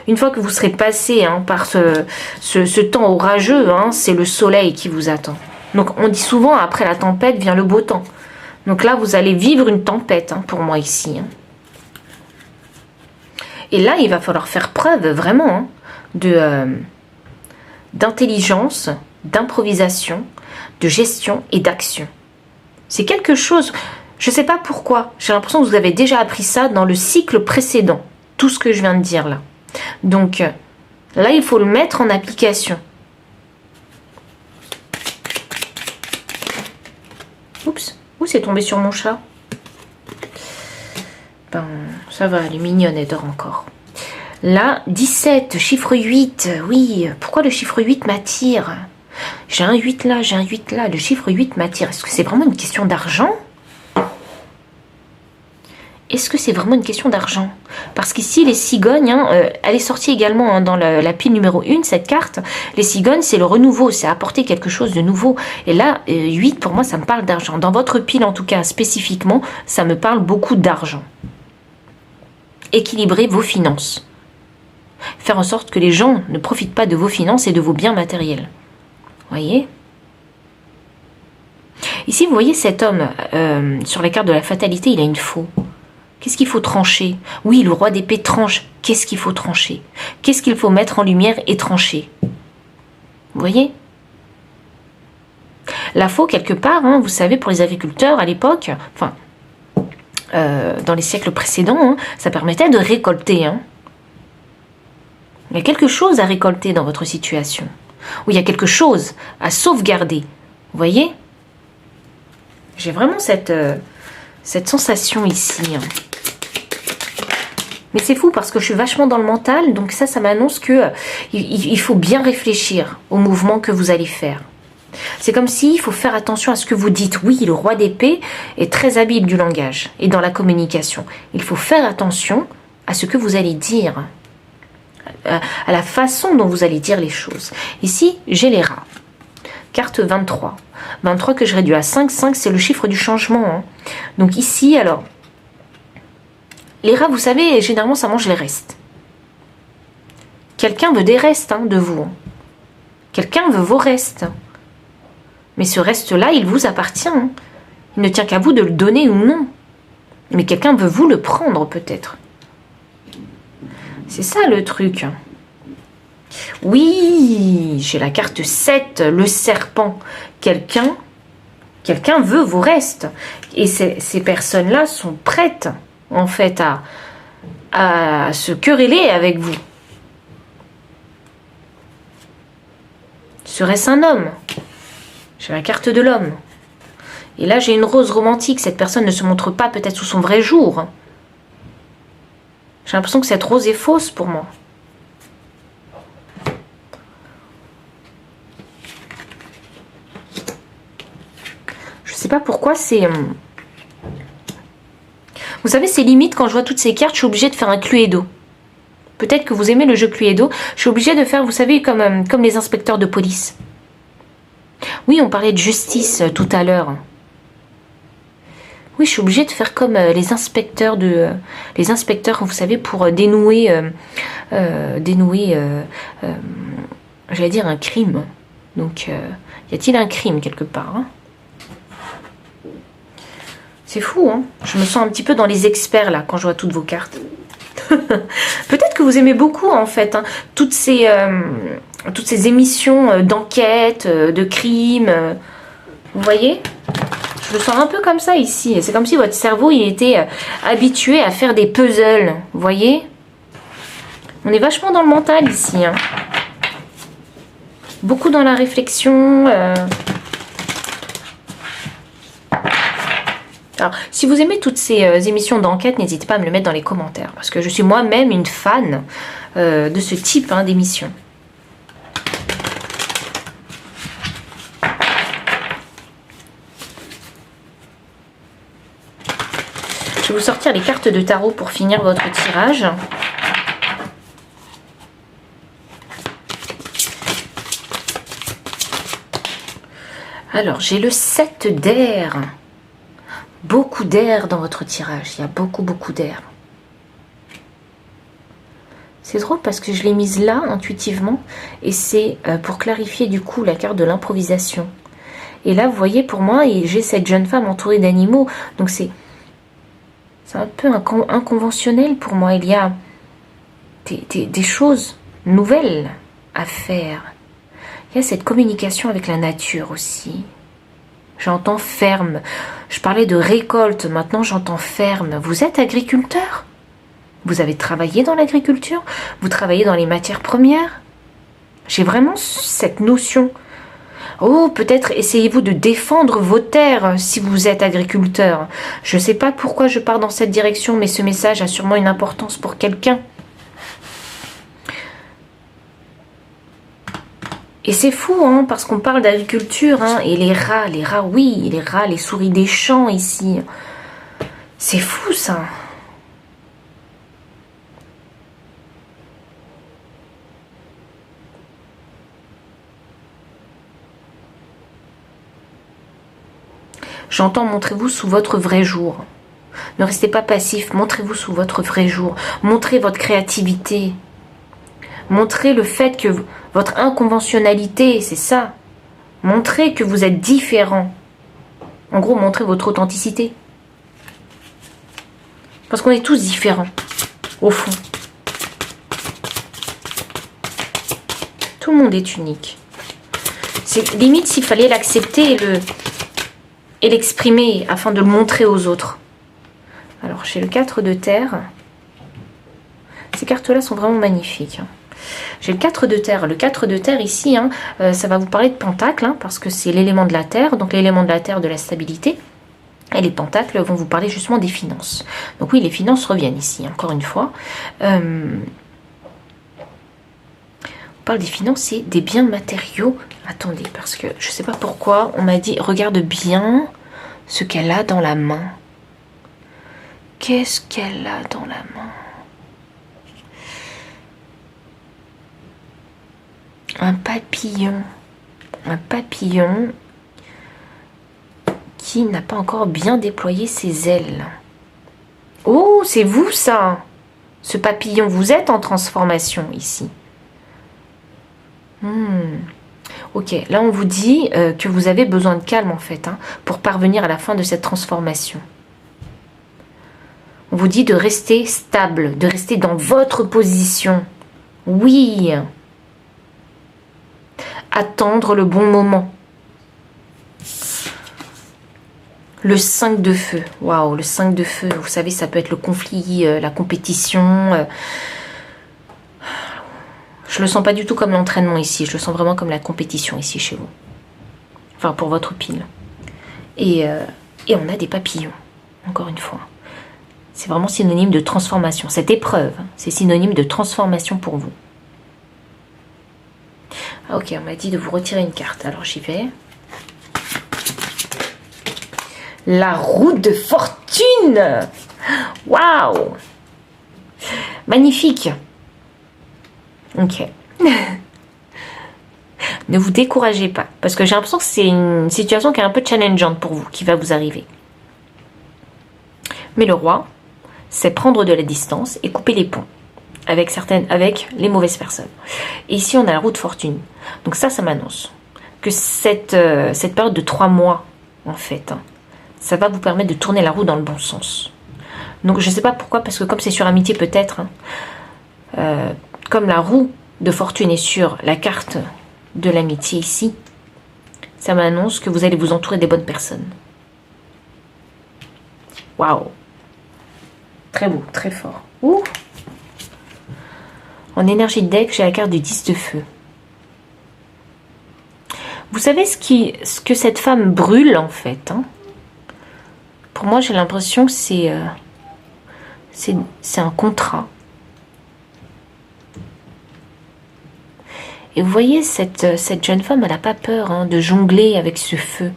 Une fois que vous serez passé par ce temps orageux, c'est le soleil qui vous attend. Donc on dit souvent après la tempête vient le beau temps. Donc là vous allez vivre une tempête pour moi ici. Et là il va falloir faire preuve vraiment d'intelligence, d'improvisation, de gestion et d'action. C'est quelque chose, je ne sais pas pourquoi, j'ai l'impression que vous avez déjà appris ça dans le cycle précédent, tout ce que je viens de dire là. Donc là, il faut le mettre en application. Oups, où c'est tombé sur mon chat? Ben, ça va, elle est mignonne, elle dort encore. Là, 17, chiffre 8, oui, pourquoi le chiffre 8 m'attire? J'ai un 8 là, j'ai un 8 là, le chiffre 8 m'attire. Est-ce que c'est vraiment une question d'argent? Est-ce que c'est vraiment une question d'argent? Parce qu'ici, les cigognes, elle est sortie également dans la pile numéro 1, cette carte. Les cigognes, c'est le renouveau, c'est apporter quelque chose de nouveau. Et là, 8, pour moi, ça me parle d'argent. Dans votre pile, en tout cas, spécifiquement, ça me parle beaucoup d'argent. Équilibrer vos finances. Faire en sorte que les gens ne profitent pas de vos finances et de vos biens matériels. Voyez? Ici, vous voyez cet homme, sur la carte de la fatalité, il a une faux. Qu'est-ce qu'il faut trancher? Oui, le roi d'épée tranche. Qu'est-ce qu'il faut trancher? Qu'est-ce qu'il faut mettre en lumière et trancher? Vous voyez? La faux, quelque part, vous savez, pour les agriculteurs à l'époque, enfin, dans les siècles précédents, ça permettait de récolter. Il y a quelque chose à récolter dans votre situation. Ou il y a quelque chose à sauvegarder. Vous voyez? J'ai vraiment cette sensation ici. Mais c'est fou parce que je suis vachement dans le mental. Donc ça m'annonce que il faut bien réfléchir au mouvement que vous allez faire. C'est comme s'il faut faire attention à ce que vous dites. Oui, le roi d'épée est très habile du langage et dans la communication. Il faut faire attention à ce que vous allez dire. À la façon dont vous allez dire les choses. Ici, j'ai les rats. Carte 23. 23 que je réduis à 5. 5, c'est le chiffre du changement. Donc ici, alors, les rats, vous savez, généralement, ça mange les restes. Quelqu'un veut des restes de vous. Quelqu'un veut vos restes. Mais ce reste-là, il vous appartient. Il ne tient qu'à vous de le donner ou non. Mais quelqu'un veut vous le prendre, peut-être. C'est ça le truc. Oui, j'ai la carte 7, le serpent. Quelqu'un veut vos restes. Et ces personnes-là sont prêtes, en fait, à se quereller avec vous. Serait-ce un homme? J'ai la carte de l'homme. Et là, j'ai une rose romantique. Cette personne ne se montre pas peut-être sous son vrai jour. J'ai l'impression que cette rose est fausse pour moi. Je sais pas pourquoi c'est... Vous savez, c'est limite quand je vois toutes ces cartes, je suis obligée de faire un Cluedo. Peut-être que vous aimez le jeu Cluedo. Je suis obligée de faire, vous savez, comme les inspecteurs de police. Oui, on parlait de justice tout à l'heure. Oui, je suis obligée de faire comme les inspecteurs, vous savez, pour dénouer, j'allais dire un crime. Donc, y a-t-il un crime quelque part? C'est fou, Je me sens un petit peu dans les experts, là, quand je vois toutes vos cartes. Peut-être que vous aimez beaucoup, en fait, toutes ces émissions d'enquête, de crimes. Vous voyez? Je le sens un peu comme ça ici. C'est comme si votre cerveau il était habitué à faire des puzzles. Vous voyez? On est vachement dans le mental ici. beaucoup dans la réflexion. Alors, si vous aimez toutes ces émissions d'enquête, n'hésitez pas à me le mettre dans les commentaires. Parce que je suis moi-même une fan de ce type d'émission. Je vais vous sortir les cartes de tarot pour finir votre tirage. Alors, j'ai le 7 d'air. Beaucoup d'air dans votre tirage. Il y a beaucoup d'air. C'est drôle parce que je l'ai mise là, intuitivement. Et c'est pour clarifier du coup la carte de l'improvisation. Et là, vous voyez, pour moi, j'ai cette jeune femme entourée d'animaux. Donc c'est un peu inconventionnel pour moi. Il y a des choses nouvelles à faire. Il y a cette communication avec la nature aussi. J'entends ferme. Je parlais de récolte, maintenant j'entends ferme. Vous êtes agriculteur? Vous avez travaillé dans l'agriculture? Vous travaillez dans les matières premières? J'ai vraiment cette notion. Oh, peut-être essayez-vous de défendre vos terres si vous êtes agriculteur. Je ne sais pas pourquoi je pars dans cette direction, mais ce message a sûrement une importance pour quelqu'un. Et c'est fou, hein, parce qu'on parle d'agriculture, hein, et les rats, oui, les rats, les souris des champs ici. C'est fou, ça. J'entends, montrez-vous sous votre vrai jour. Ne restez pas passif, montrez-vous sous votre vrai jour. Montrez votre créativité. Montrez le fait que votre inconventionnalité, c'est ça. Montrez que vous êtes différent. En gros, montrez votre authenticité. Parce qu'on est tous différents, au fond. Tout le monde est unique. C'est limite s'il fallait l'accepter et l'exprimer afin de le montrer aux autres. Alors, j'ai le 4 de terre. Ces cartes-là sont vraiment magnifiques. J'ai le 4 de terre. Le 4 de terre ici, hein, ça va vous parler de pentacle, hein, parce que c'est l'élément de la terre, donc l'élément de la terre de la stabilité. Et les pentacles vont vous parler justement des finances. Donc oui, les finances reviennent ici, encore une fois. On parle des finances et des biens matériaux. Attendez, parce que je ne sais pas pourquoi, on m'a dit, regarde bien ce qu'elle a dans la main. Qu'est-ce qu'elle a dans la main? Un papillon. Un papillon qui n'a pas encore bien déployé ses ailes. Oh, c'est vous ça! Ce papillon, vous êtes en transformation ici. Ok, là on vous dit que vous avez besoin de calme en fait, hein, pour parvenir à la fin de cette transformation. On vous dit de rester stable, de rester dans votre position. Oui. Attendre le bon moment. Le 5 de feu. Waouh, le 5 de feu. Vous savez, ça peut être le conflit, la compétition. Je le sens pas du tout comme l'entraînement ici. Je le sens vraiment comme la compétition ici chez vous. Enfin, pour votre pile. Et on a des papillons. Encore une fois. C'est vraiment synonyme de transformation. Cette épreuve, c'est synonyme de transformation pour vous. Ah, ok, on m'a dit de vous retirer une carte. Alors j'y vais. La roue de fortune. Waouh. Magnifique. Ok. Ne vous découragez pas. Parce que j'ai l'impression que c'est une situation qui est un peu challengeante pour vous, qui va vous arriver. Mais le roi, c'est prendre de la distance et couper les ponts avec les mauvaises personnes. Et ici, on a la roue de fortune. Donc ça m'annonce que cette période de 3 mois, en fait, hein, ça va vous permettre de tourner la roue dans le bon sens. Donc je ne sais pas pourquoi, parce que comme c'est sur amitié peut-être, hein, comme la roue de fortune est sur la carte de l'amitié ici, ça m'annonce que vous allez vous entourer des bonnes personnes. Waouh. Très beau, très fort. Ouh. En énergie de deck, j'ai la carte du 10 de feu. Vous savez ce que cette femme brûle en fait, hein? Pour moi, j'ai l'impression que c'est un contrat. Et vous voyez, cette jeune femme, elle n'a pas peur hein, de jongler avec ce feu.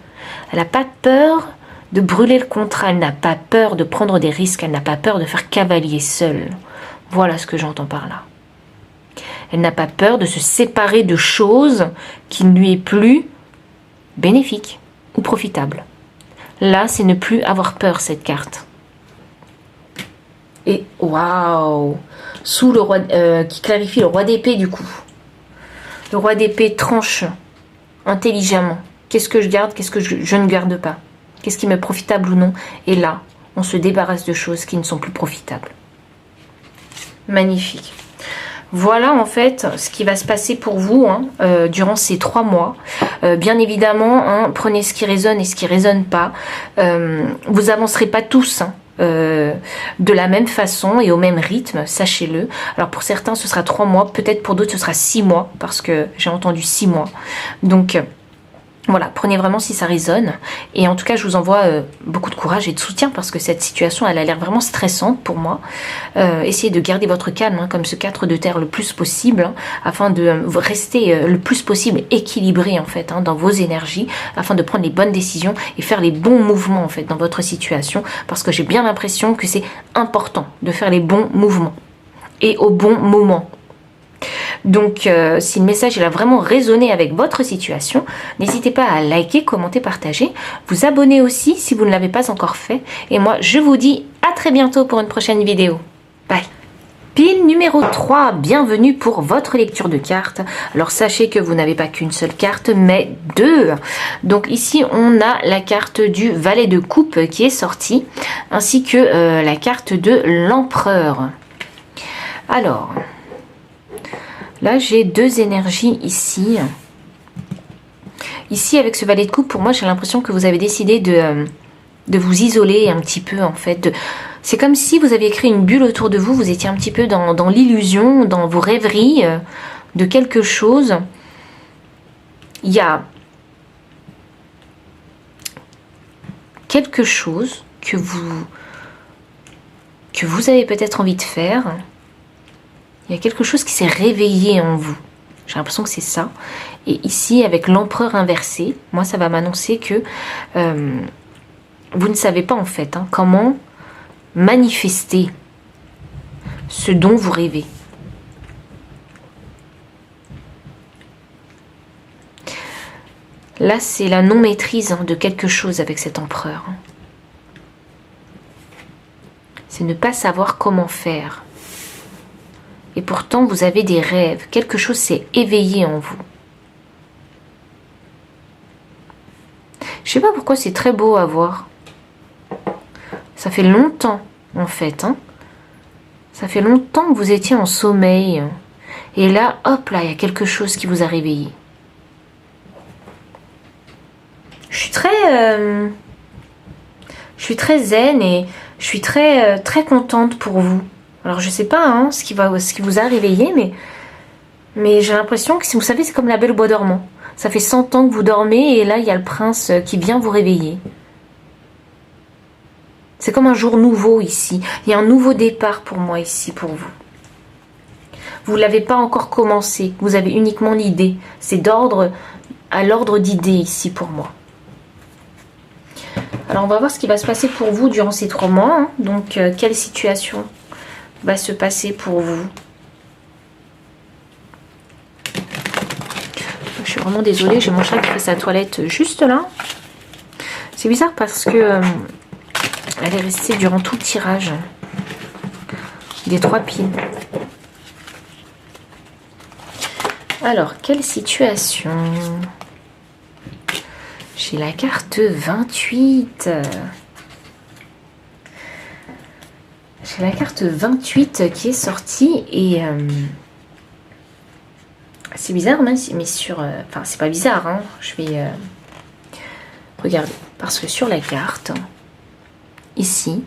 Elle n'a pas peur de brûler le contrat. Elle n'a pas peur de prendre des risques. Elle n'a pas peur de faire cavalier seule. Voilà ce que j'entends par là. Elle n'a pas peur de se séparer de choses qui ne lui est plus bénéfiques ou profitables. Là, c'est ne plus avoir peur, cette carte. Et waouh, sous le roi, qui clarifie le roi d'épée du coup. Le roi d'épée tranche intelligemment. Qu'est-ce que je garde, qu'est-ce que je ne garde pas? Qu'est-ce qui m'est profitable ou non? Et là, on se débarrasse de choses qui ne sont plus profitables. Magnifique. Voilà en fait ce qui va se passer pour vous hein, durant ces 3 mois. Bien évidemment, hein, prenez ce qui résonne et ce qui ne résonne pas. Vous n'avancerez pas tous hein, de la même façon et au même rythme, sachez-le. Alors pour certains ce sera 3 mois, peut-être pour d'autres ce sera 6 mois, parce que j'ai entendu 6 mois. Donc voilà, prenez vraiment si ça résonne. Et en tout cas, je vous envoie beaucoup de courage et de soutien parce que cette situation, elle a l'air vraiment stressante pour moi. Essayez de garder votre calme, hein, comme ce 4 de terre le plus possible, hein, afin de rester le plus possible équilibré en fait, hein, dans vos énergies, afin de prendre les bonnes décisions et faire les bons mouvements en fait dans votre situation. Parce que j'ai bien l'impression que c'est important de faire les bons mouvements et au bon moment. Donc, si le message il a vraiment résonné avec votre situation, n'hésitez pas à liker, commenter, partager. Vous abonner aussi si vous ne l'avez pas encore fait. Et moi, je vous dis à très bientôt pour une prochaine vidéo. Bye. Pile numéro 3, bienvenue pour votre lecture de cartes. Alors, sachez que vous n'avez pas qu'une seule carte, mais 2. Donc ici, on a la carte du valet de coupe qui est sortie, ainsi que la carte de l'empereur. Alors... là, j'ai 2 énergies ici. Ici, avec ce valet de coupe, pour moi, j'ai l'impression que vous avez décidé de vous isoler un petit peu, en fait. C'est comme si vous aviez créé une bulle autour de vous. Vous étiez un petit peu dans l'illusion, dans vos rêveries de quelque chose. Il y a quelque chose que vous avez peut-être envie de faire. Il y a quelque chose qui s'est réveillé en vous. J'ai l'impression que c'est ça. Et ici, avec l'empereur inversé, moi, ça va m'annoncer que vous ne savez pas, en fait, hein, comment manifester ce dont vous rêvez. Là, c'est la non-maîtrise hein, de quelque chose avec cet empereur. C'est ne pas savoir comment faire. Et pourtant, vous avez des rêves. Quelque chose s'est éveillé en vous. Je sais pas pourquoi c'est très beau à voir. Ça fait longtemps, en fait. Hein. Ça fait longtemps que vous étiez en sommeil. Et là, hop, là, il y a quelque chose qui vous a réveillé. Je suis très zen et je suis très contente pour vous. Alors je sais pas hein, ce qui vous a réveillé, mais j'ai l'impression que, vous savez, c'est comme la Belle au bois dormant. Ça fait 100 ans que vous dormez et là il y a le prince qui vient vous réveiller. C'est comme un jour nouveau ici. Il y a un nouveau départ pour moi ici, pour vous. Vous ne l'avez pas encore commencé, vous avez uniquement l'idée. C'est à l'ordre d'idées ici pour moi. Alors on va voir ce qui va se passer pour vous durant ces 3 mois. Hein. Donc quelle situation va se passer pour vous. Je suis vraiment désolée, j'ai mon chat qui fait sa toilette juste là. C'est bizarre parce que elle est restée durant tout le tirage des 3 piles. Alors, quelle situation? J'ai la carte 28. J'ai la carte 28 qui est sortie et c'est bizarre, mais sur... enfin, c'est pas bizarre, hein, je vais regarder. Parce que sur la carte, ici,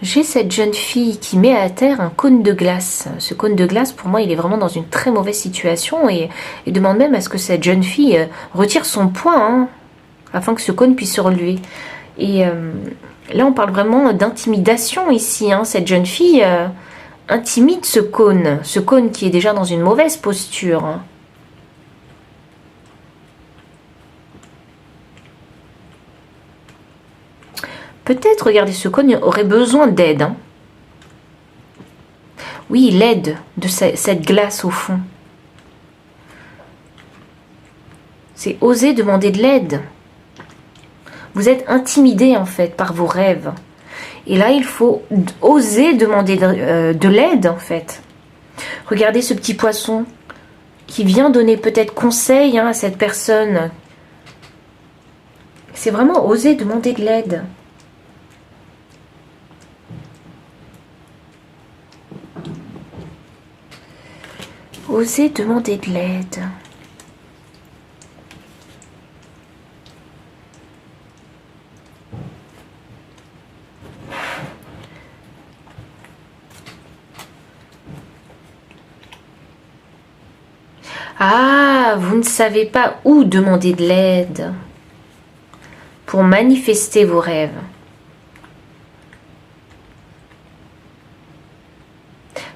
J'ai cette jeune fille qui met à terre un cône de glace. Ce cône de glace, pour moi, il est vraiment dans une très mauvaise situation et demande même à ce que cette jeune fille retire son poing, hein, afin que ce cône puisse se relever. Et là, on parle vraiment d'intimidation ici. Hein. Cette jeune fille intimide ce cône qui est déjà dans une mauvaise posture. Hein. Peut-être, regardez, ce cône aurait besoin d'aide. Hein. Oui, l'aide de cette glace au fond. C'est oser demander de l'aide. Vous êtes intimidé en fait par vos rêves. Et là, il faut oser demander de l'aide en fait. Regardez ce petit poisson qui vient donner peut-être conseil à cette personne. C'est vraiment oser demander de l'aide. Osez demander de l'aide. Ah, vous ne savez pas où demander de l'aide pour manifester vos rêves.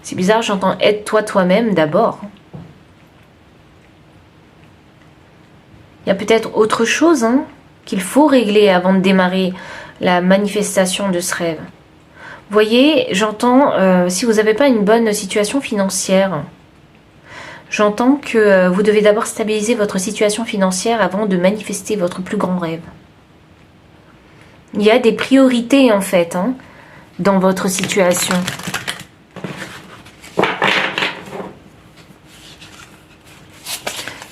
C'est bizarre, j'entends aide-toi toi-même d'abord. Il y a peut-être autre chose qu'il faut régler avant de démarrer la manifestation de ce rêve. Vous voyez, j'entends, si vous n'avez pas une bonne situation financière, j'entends que vous devez d'abord stabiliser votre situation financière avant de manifester votre plus grand rêve. Il y a des priorités en fait dans votre situation.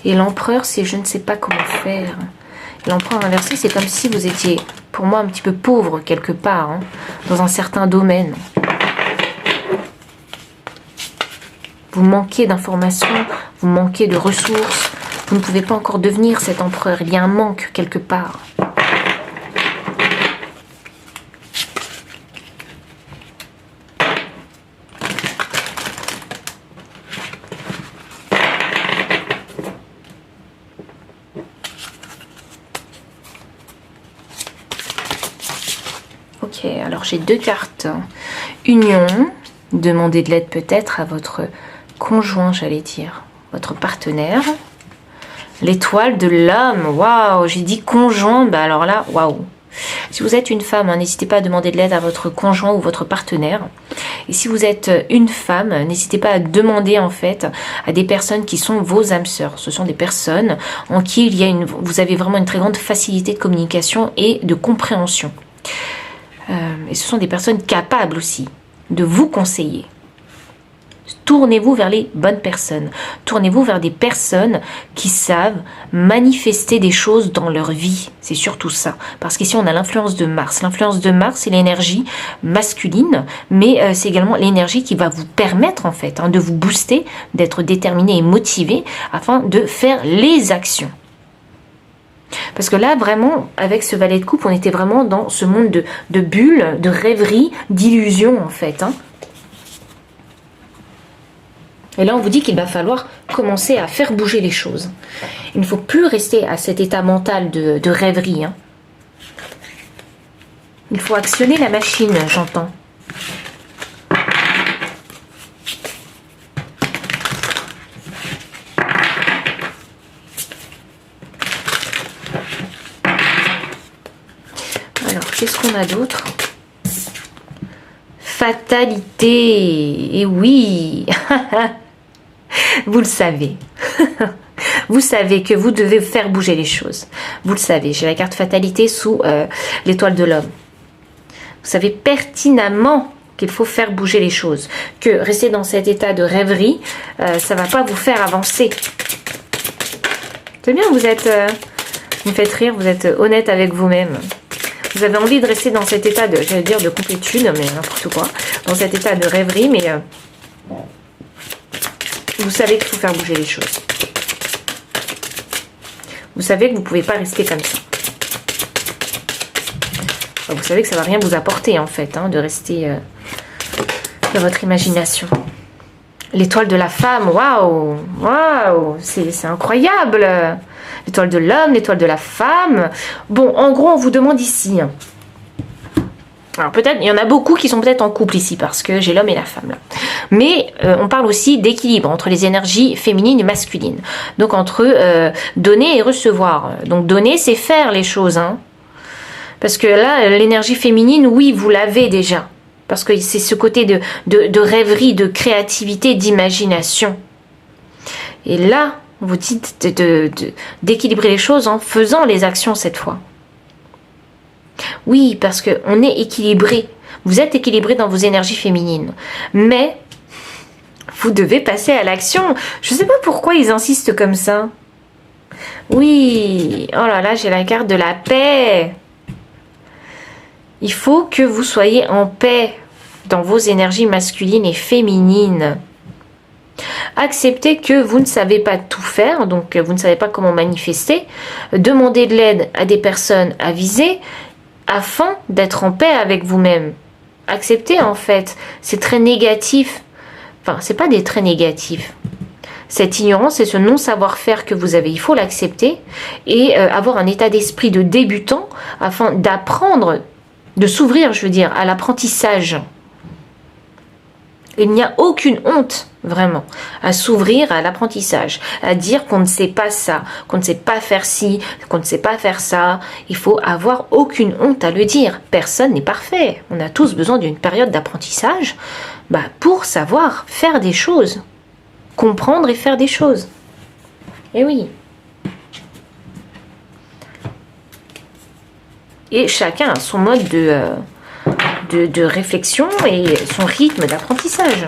Et l'empereur, c'est je ne sais pas comment faire. L'empereur inversé, c'est comme si vous étiez, pour moi, un petit peu pauvre quelque part, dans un certain domaine. Vous manquez d'informations, vous manquez de ressources, vous ne pouvez pas encore devenir cet empereur. Il y a un manque quelque part. Ok, alors j'ai deux cartes. Union, demandez de l'aide peut-être à votre conjoint, j'allais dire, votre partenaire. L'étoile de l'homme, waouh, j'ai dit conjoint, bah alors là, waouh. Si vous êtes une femme, n'hésitez pas à demander de l'aide à votre conjoint ou votre partenaire. Et si vous êtes une femme, n'hésitez pas à demander en fait à des personnes qui sont vos âmes sœurs. Ce sont des personnes en qui vous avez vraiment une très grande facilité de communication et de compréhension. Et ce sont des personnes capables aussi de vous conseiller. Tournez-vous vers les bonnes personnes. Tournez-vous vers des personnes qui savent manifester des choses dans leur vie. C'est surtout ça. Parce qu'ici, on a l'influence de Mars. L'influence de Mars, c'est l'énergie masculine, mais c'est également l'énergie qui va vous permettre, en fait, de vous booster, d'être déterminé et motivé afin de faire les actions. Parce que là, vraiment, avec ce valet de coupe, on était vraiment dans ce monde de bulles, de rêveries, d'illusions, en fait. Et là, on vous dit qu'il va falloir commencer à faire bouger les choses. Il ne faut plus rester à cet état mental de rêverie. Il faut actionner la machine, j'entends. Alors, qu'est-ce qu'on a d'autre ? Fatalité. Et oui. Vous le savez. Vous savez que vous devez faire bouger les choses. Vous le savez. J'ai la carte fatalité sous l'étoile de l'homme. Vous savez pertinemment qu'il faut faire bouger les choses. Que rester dans cet état de rêverie, ça ne va pas vous faire avancer. C'est bien, vous me faites rire, vous êtes honnête avec vous-même. Vous avez envie de rester dans cet état de, j'allais dire de complétude, mais n'importe quoi. Dans cet état de rêverie, mais vous savez qu'il faut faire bouger les choses. Vous savez que vous ne pouvez pas rester comme ça. Vous savez que ça ne va rien vous apporter en fait, hein, de rester dans votre imagination. L'étoile de la femme, waouh, waouh, c'est incroyable. L'étoile de l'homme, l'étoile de la femme. Bon, en gros, on vous demande ici. Alors peut-être, il y en a beaucoup qui sont peut-être en couple ici, parce que j'ai l'homme et la femme là. Mais on parle aussi d'équilibre entre les énergies féminines et masculines. Donc entre donner et recevoir. Donc donner, c'est faire les choses. Hein. Parce que là, l'énergie féminine, oui, vous l'avez déjà. Parce que c'est ce côté de rêverie, de créativité, d'imagination. Et là, on vous dit d'équilibrer les choses en faisant les actions cette fois. Oui, parce qu'on est équilibré. Vous êtes équilibré dans vos énergies féminines. Mais vous devez passer à l'action. Je ne sais pas pourquoi ils insistent comme ça. Oui, oh là là, j'ai la carte de la paix. Il faut que vous soyez en paix dans vos énergies masculines et féminines. Acceptez que vous ne savez pas tout faire, donc vous ne savez pas comment manifester. Demandez de l'aide à des personnes avisées afin d'être en paix avec vous-même. Acceptez en fait, c'est très négatif. Enfin, c'est pas des traits négatifs. Cette ignorance et ce non-savoir-faire que vous avez, il faut l'accepter et avoir un état d'esprit de débutant afin d'apprendre, de s'ouvrir, je veux dire, à l'apprentissage. Il n'y a aucune honte, vraiment, à s'ouvrir à l'apprentissage, à dire qu'on ne sait pas ça, qu'on ne sait pas faire ci, qu'on ne sait pas faire ça. Il faut avoir aucune honte à le dire. Personne n'est parfait. On a tous besoin d'une période d'apprentissage pour savoir faire des choses, comprendre et faire des choses. Et oui. Et chacun a son mode de réflexion et son rythme d'apprentissage.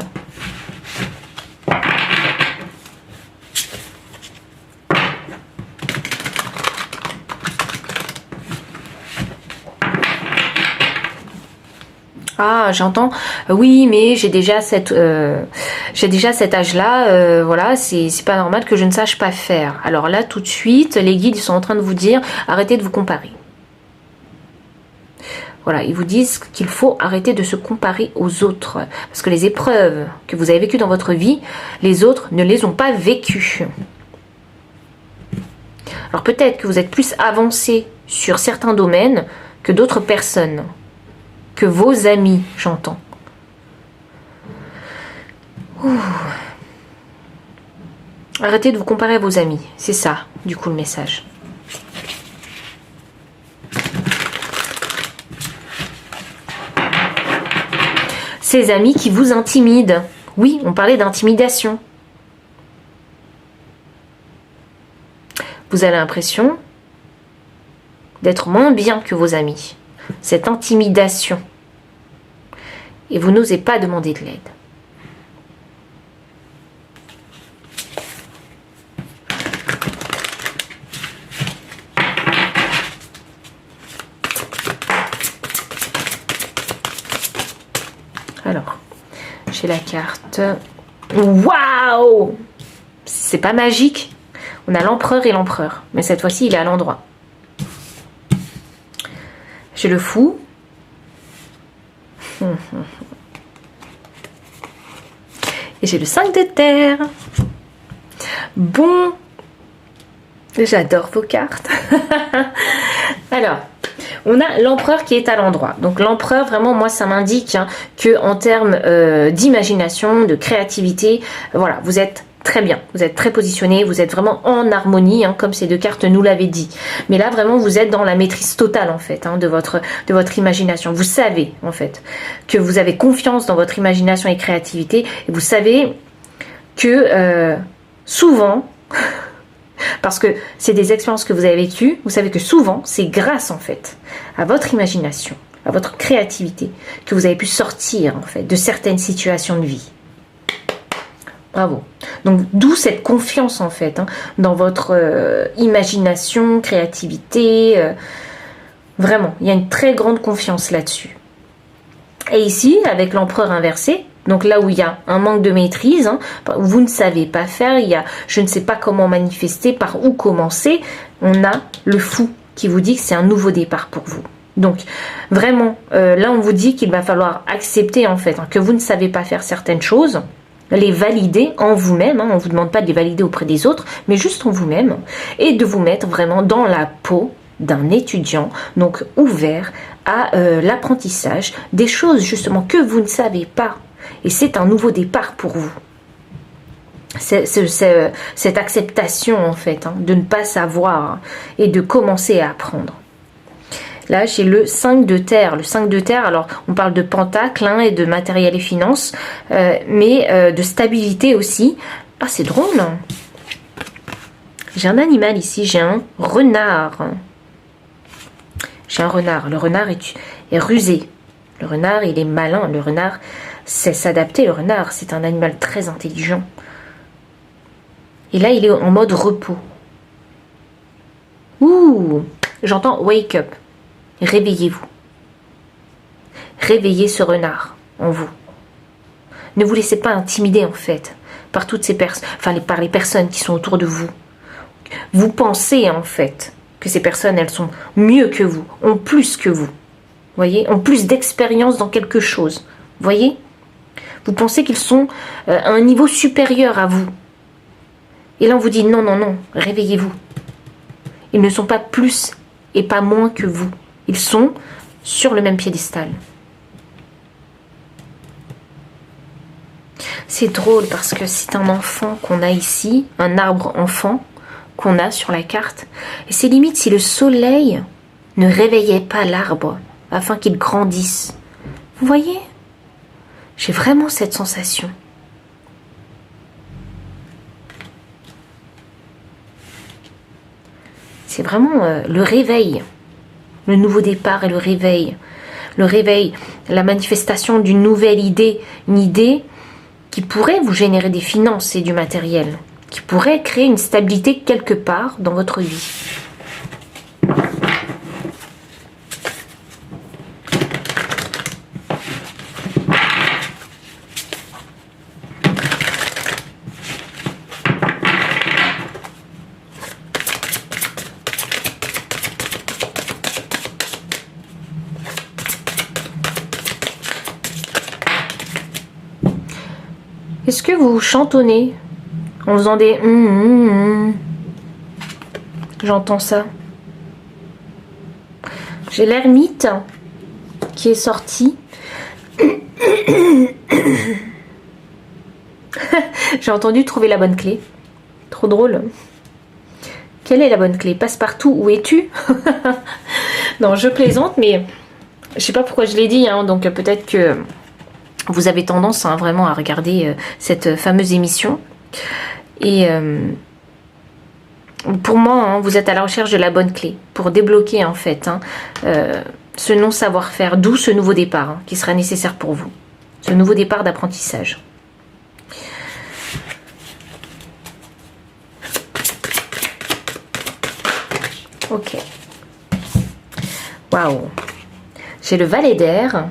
Ah, j'entends. Oui, mais j'ai déjà cet âge-là. Voilà, c'est pas normal que je ne sache pas faire. Alors là, tout de suite, les guides sont en train de vous dire arrêtez de vous comparer. Voilà, ils vous disent qu'il faut arrêter de se comparer aux autres. Parce que les épreuves que vous avez vécues dans votre vie, les autres ne les ont pas vécues. Alors peut-être que vous êtes plus avancé sur certains domaines que d'autres personnes. Que vos amis, j'entends. Arrêtez de vous comparer à vos amis. C'est ça, du coup, le message. Ces amis qui vous intimident. Oui, on parlait d'intimidation. Vous avez l'impression d'être moins bien que vos amis. Cette intimidation. Et vous n'osez pas demander de l'aide. Alors, j'ai la carte. Waouh! C'est pas magique. On a l'empereur et l'empereur. Mais cette fois-ci, il est à l'endroit. J'ai le fou. Et j'ai le 5 de terre. Bon. J'adore vos cartes. Alors, on a l'empereur qui est à l'endroit. Donc l'empereur, vraiment, moi, ça m'indique que en termes d'imagination, de créativité, voilà, vous êtes très bien, vous êtes très positionné, vous êtes vraiment en harmonie, comme ces deux cartes nous l'avaient dit. Mais là, vraiment, vous êtes dans la maîtrise totale, en fait, de votre imagination. Vous savez, en fait, que vous avez confiance dans votre imagination et créativité. Et vous savez que souvent, parce que c'est des expériences que vous avez vécues, vous savez que souvent, c'est grâce, en fait, à votre imagination, à votre créativité, que vous avez pu sortir, en fait, de certaines situations de vie. Bravo. Donc, d'où cette confiance, en fait, dans votre imagination, créativité. Vraiment, il y a une très grande confiance là-dessus. Et ici, avec l'empereur inversé, donc là où il y a un manque de maîtrise, où vous ne savez pas faire, il y a je ne sais pas comment manifester, par où commencer, on a le fou qui vous dit que c'est un nouveau départ pour vous. Donc, vraiment, là, on vous dit qu'il va falloir accepter, en fait, hein, que vous ne savez pas faire certaines choses, les valider en vous-même, hein, on ne vous demande pas de les valider auprès des autres, mais juste en vous-même, et de vous mettre vraiment dans la peau d'un étudiant, donc ouvert à l'apprentissage, des choses, justement, que vous ne savez pas. Et c'est un nouveau départ pour vous. Cette acceptation, en fait, hein, de ne pas savoir et de commencer à apprendre. Là, j'ai le 5 de terre. Le 5 de terre, alors on parle de pentacle hein, et de matériel et finances, mais de stabilité aussi. Ah, c'est drôle. J'ai un animal ici, j'ai un renard. J'ai un renard. Le renard est rusé. Le renard, il est malin. Le renard sait s'adapter. Le renard, c'est un animal très intelligent. Et là, il est en mode repos. Ouh, j'entends wake up. Réveillez-vous. Réveillez ce renard en vous. Ne vous laissez pas intimider en fait par toutes ces personnes, enfin par les personnes qui sont autour de vous. Vous pensez en fait que ces personnes, elles sont mieux que vous, ont plus que vous. Voyez, ont plus d'expérience dans quelque chose. Voyez, vous pensez qu'ils sont à un niveau supérieur à vous. Et là on vous dit non, non, non, réveillez-vous. Ils ne sont pas plus et pas moins que vous. Ils sont sur le même piédestal. C'est drôle parce que c'est un enfant qu'on a ici, un arbre enfant qu'on a sur la carte. Et c'est limite si le soleil ne réveillait pas l'arbre afin qu'il grandisse. Vous voyez? J'ai vraiment cette sensation. C'est vraiment le réveil. Le nouveau départ et le réveil. Le réveil, la manifestation d'une nouvelle idée. Une idée qui pourrait vous générer des finances et du matériel. Qui pourrait créer une stabilité quelque part dans votre vie. Est-ce que vous chantonnez en faisant des J'entends ça. J'ai l'ermite qui est sorti. J'ai entendu trouver la bonne clé. Trop drôle. Quelle est la bonne clé? Passe-partout, où es-tu? Non, je plaisante, mais je sais pas pourquoi je l'ai dit, hein, donc peut-être que vous avez tendance hein, vraiment à regarder cette fameuse émission. Et pour moi, hein, vous êtes à la recherche de la bonne clé pour débloquer en fait hein, ce non-savoir-faire, d'où ce nouveau départ hein, qui sera nécessaire pour vous. Ce nouveau départ d'apprentissage. Ok. Waouh. J'ai le valet d'air.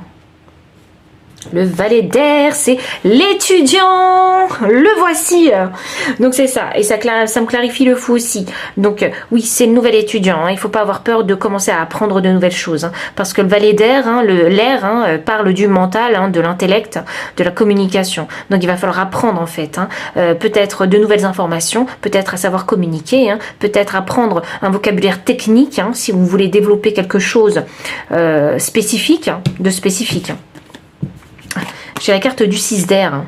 Le valet d'air, c'est l'étudiant. Le voici. Donc c'est ça. Et ça me clarifie le fou aussi. Donc oui, c'est le nouvel étudiant. Hein. Il ne faut pas avoir peur de commencer à apprendre de nouvelles choses. Hein. Parce que le valet d'air, hein, l'air hein, parle du mental, hein, de l'intellect, de la communication. Donc il va falloir apprendre en fait. Hein. Peut-être de nouvelles informations, peut-être à savoir communiquer, hein, peut-être apprendre un vocabulaire technique, hein, si vous voulez développer quelque chose spécifique, hein, de spécifique. Hein. J'ai la carte du 6 d'air.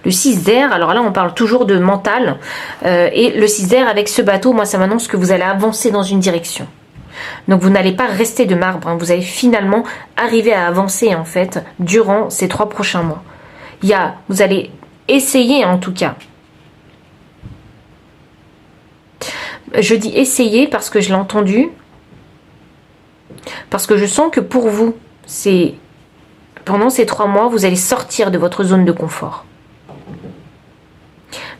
Le 6 d'air, alors là on parle toujours de mental. Et le 6 d'air avec ce bateau, moi ça m'annonce que vous allez avancer dans une direction. Donc vous n'allez pas rester de marbre. Hein, vous allez finalement arriver à avancer en fait durant ces 3 prochains mois. Vous allez essayer en tout cas. Je dis essayer parce que je l'ai entendu. Parce que je sens que pour vous, c'est... Pendant ces 3 mois, vous allez sortir de votre zone de confort.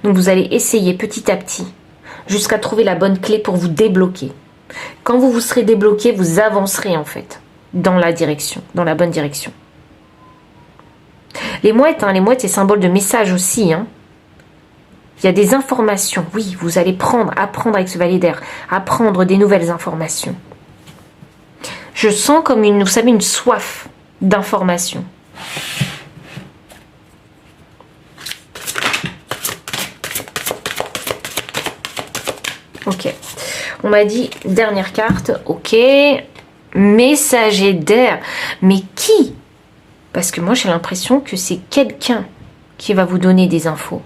Donc vous allez essayer petit à petit, jusqu'à trouver la bonne clé pour vous débloquer. Quand vous serez débloqué, vous avancerez en fait, dans la direction, dans la bonne direction. Les mouettes, hein, c'est symbole de message aussi. Hein. Il y a des informations, oui, vous allez apprendre avec ce valet d'air, apprendre des nouvelles informations. Je sens comme une, vous savez, une soif d'information. Ok. On m'a dit, dernière carte, ok. Messager d'air. Mais qui? Parce que moi, j'ai l'impression que c'est quelqu'un qui va vous donner des infos.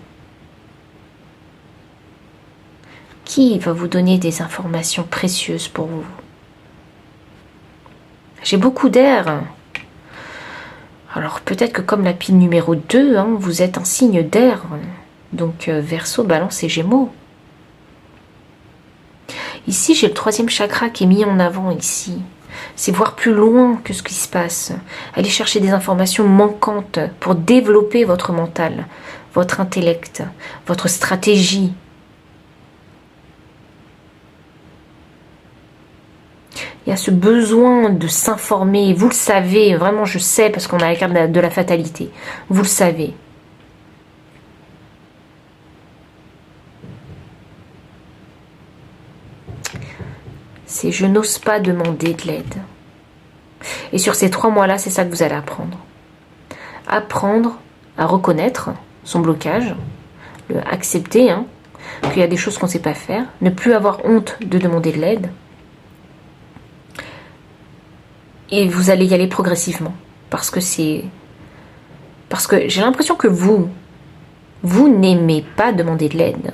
Qui va vous donner des informations précieuses pour vous? J'ai beaucoup d'air. Alors peut-être que comme la pile numéro 2, hein, vous êtes un signe d'air. Donc Verseau, Balance et Gémeaux. Ici, j'ai le 3e chakra qui est mis en avant ici. C'est voir plus loin que ce qui se passe. Aller chercher des informations manquantes pour développer votre mental, votre intellect, votre stratégie. Il y a ce besoin de s'informer. Vous le savez, vraiment je sais parce qu'on a la carte de la fatalité. Vous le savez. C'est je n'ose pas demander de l'aide. Et sur ces 3 mois-là, c'est ça que vous allez apprendre. Apprendre à reconnaître son blocage, accepter hein, qu'il y a des choses qu'on ne sait pas faire, ne plus avoir honte de demander de l'aide. Et vous allez y aller progressivement. Parce que j'ai l'impression que vous n'aimez pas demander de l'aide.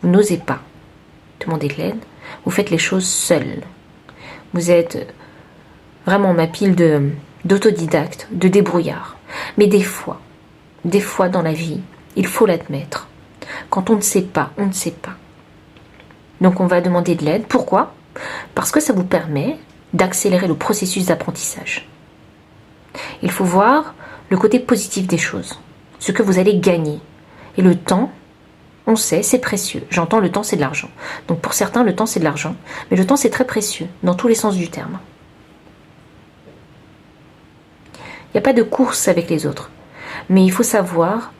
Vous n'osez pas demander de l'aide. Vous faites les choses seul. Vous êtes vraiment ma pile d'autodidacte, de débrouillard. Mais des fois dans la vie, il faut l'admettre. Quand on ne sait pas, on ne sait pas. Donc on va demander de l'aide. Pourquoi ? Parce que ça vous permet d'accélérer le processus d'apprentissage. Il faut voir le côté positif des choses, ce que vous allez gagner. Et le temps, on sait, c'est précieux. J'entends le temps, c'est de l'argent. Donc pour certains, le temps, c'est de l'argent. Mais le temps, c'est très précieux, dans tous les sens du terme. Il n'y a pas de course avec les autres. Mais il faut savoir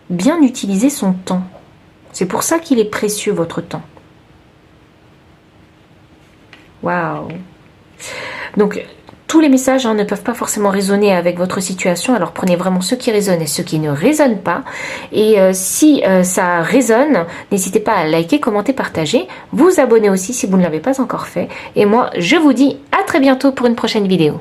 bien utiliser son temps. C'est pour ça qu'il est précieux, votre temps. Waouh! Donc, tous les messages ne peuvent pas forcément résonner avec votre situation. Alors, prenez vraiment ceux qui résonnent et ceux qui ne résonnent pas. Et si ça résonne, n'hésitez pas à liker, commenter, partager. Vous abonner aussi si vous ne l'avez pas encore fait. Et moi, je vous dis à très bientôt pour une prochaine vidéo.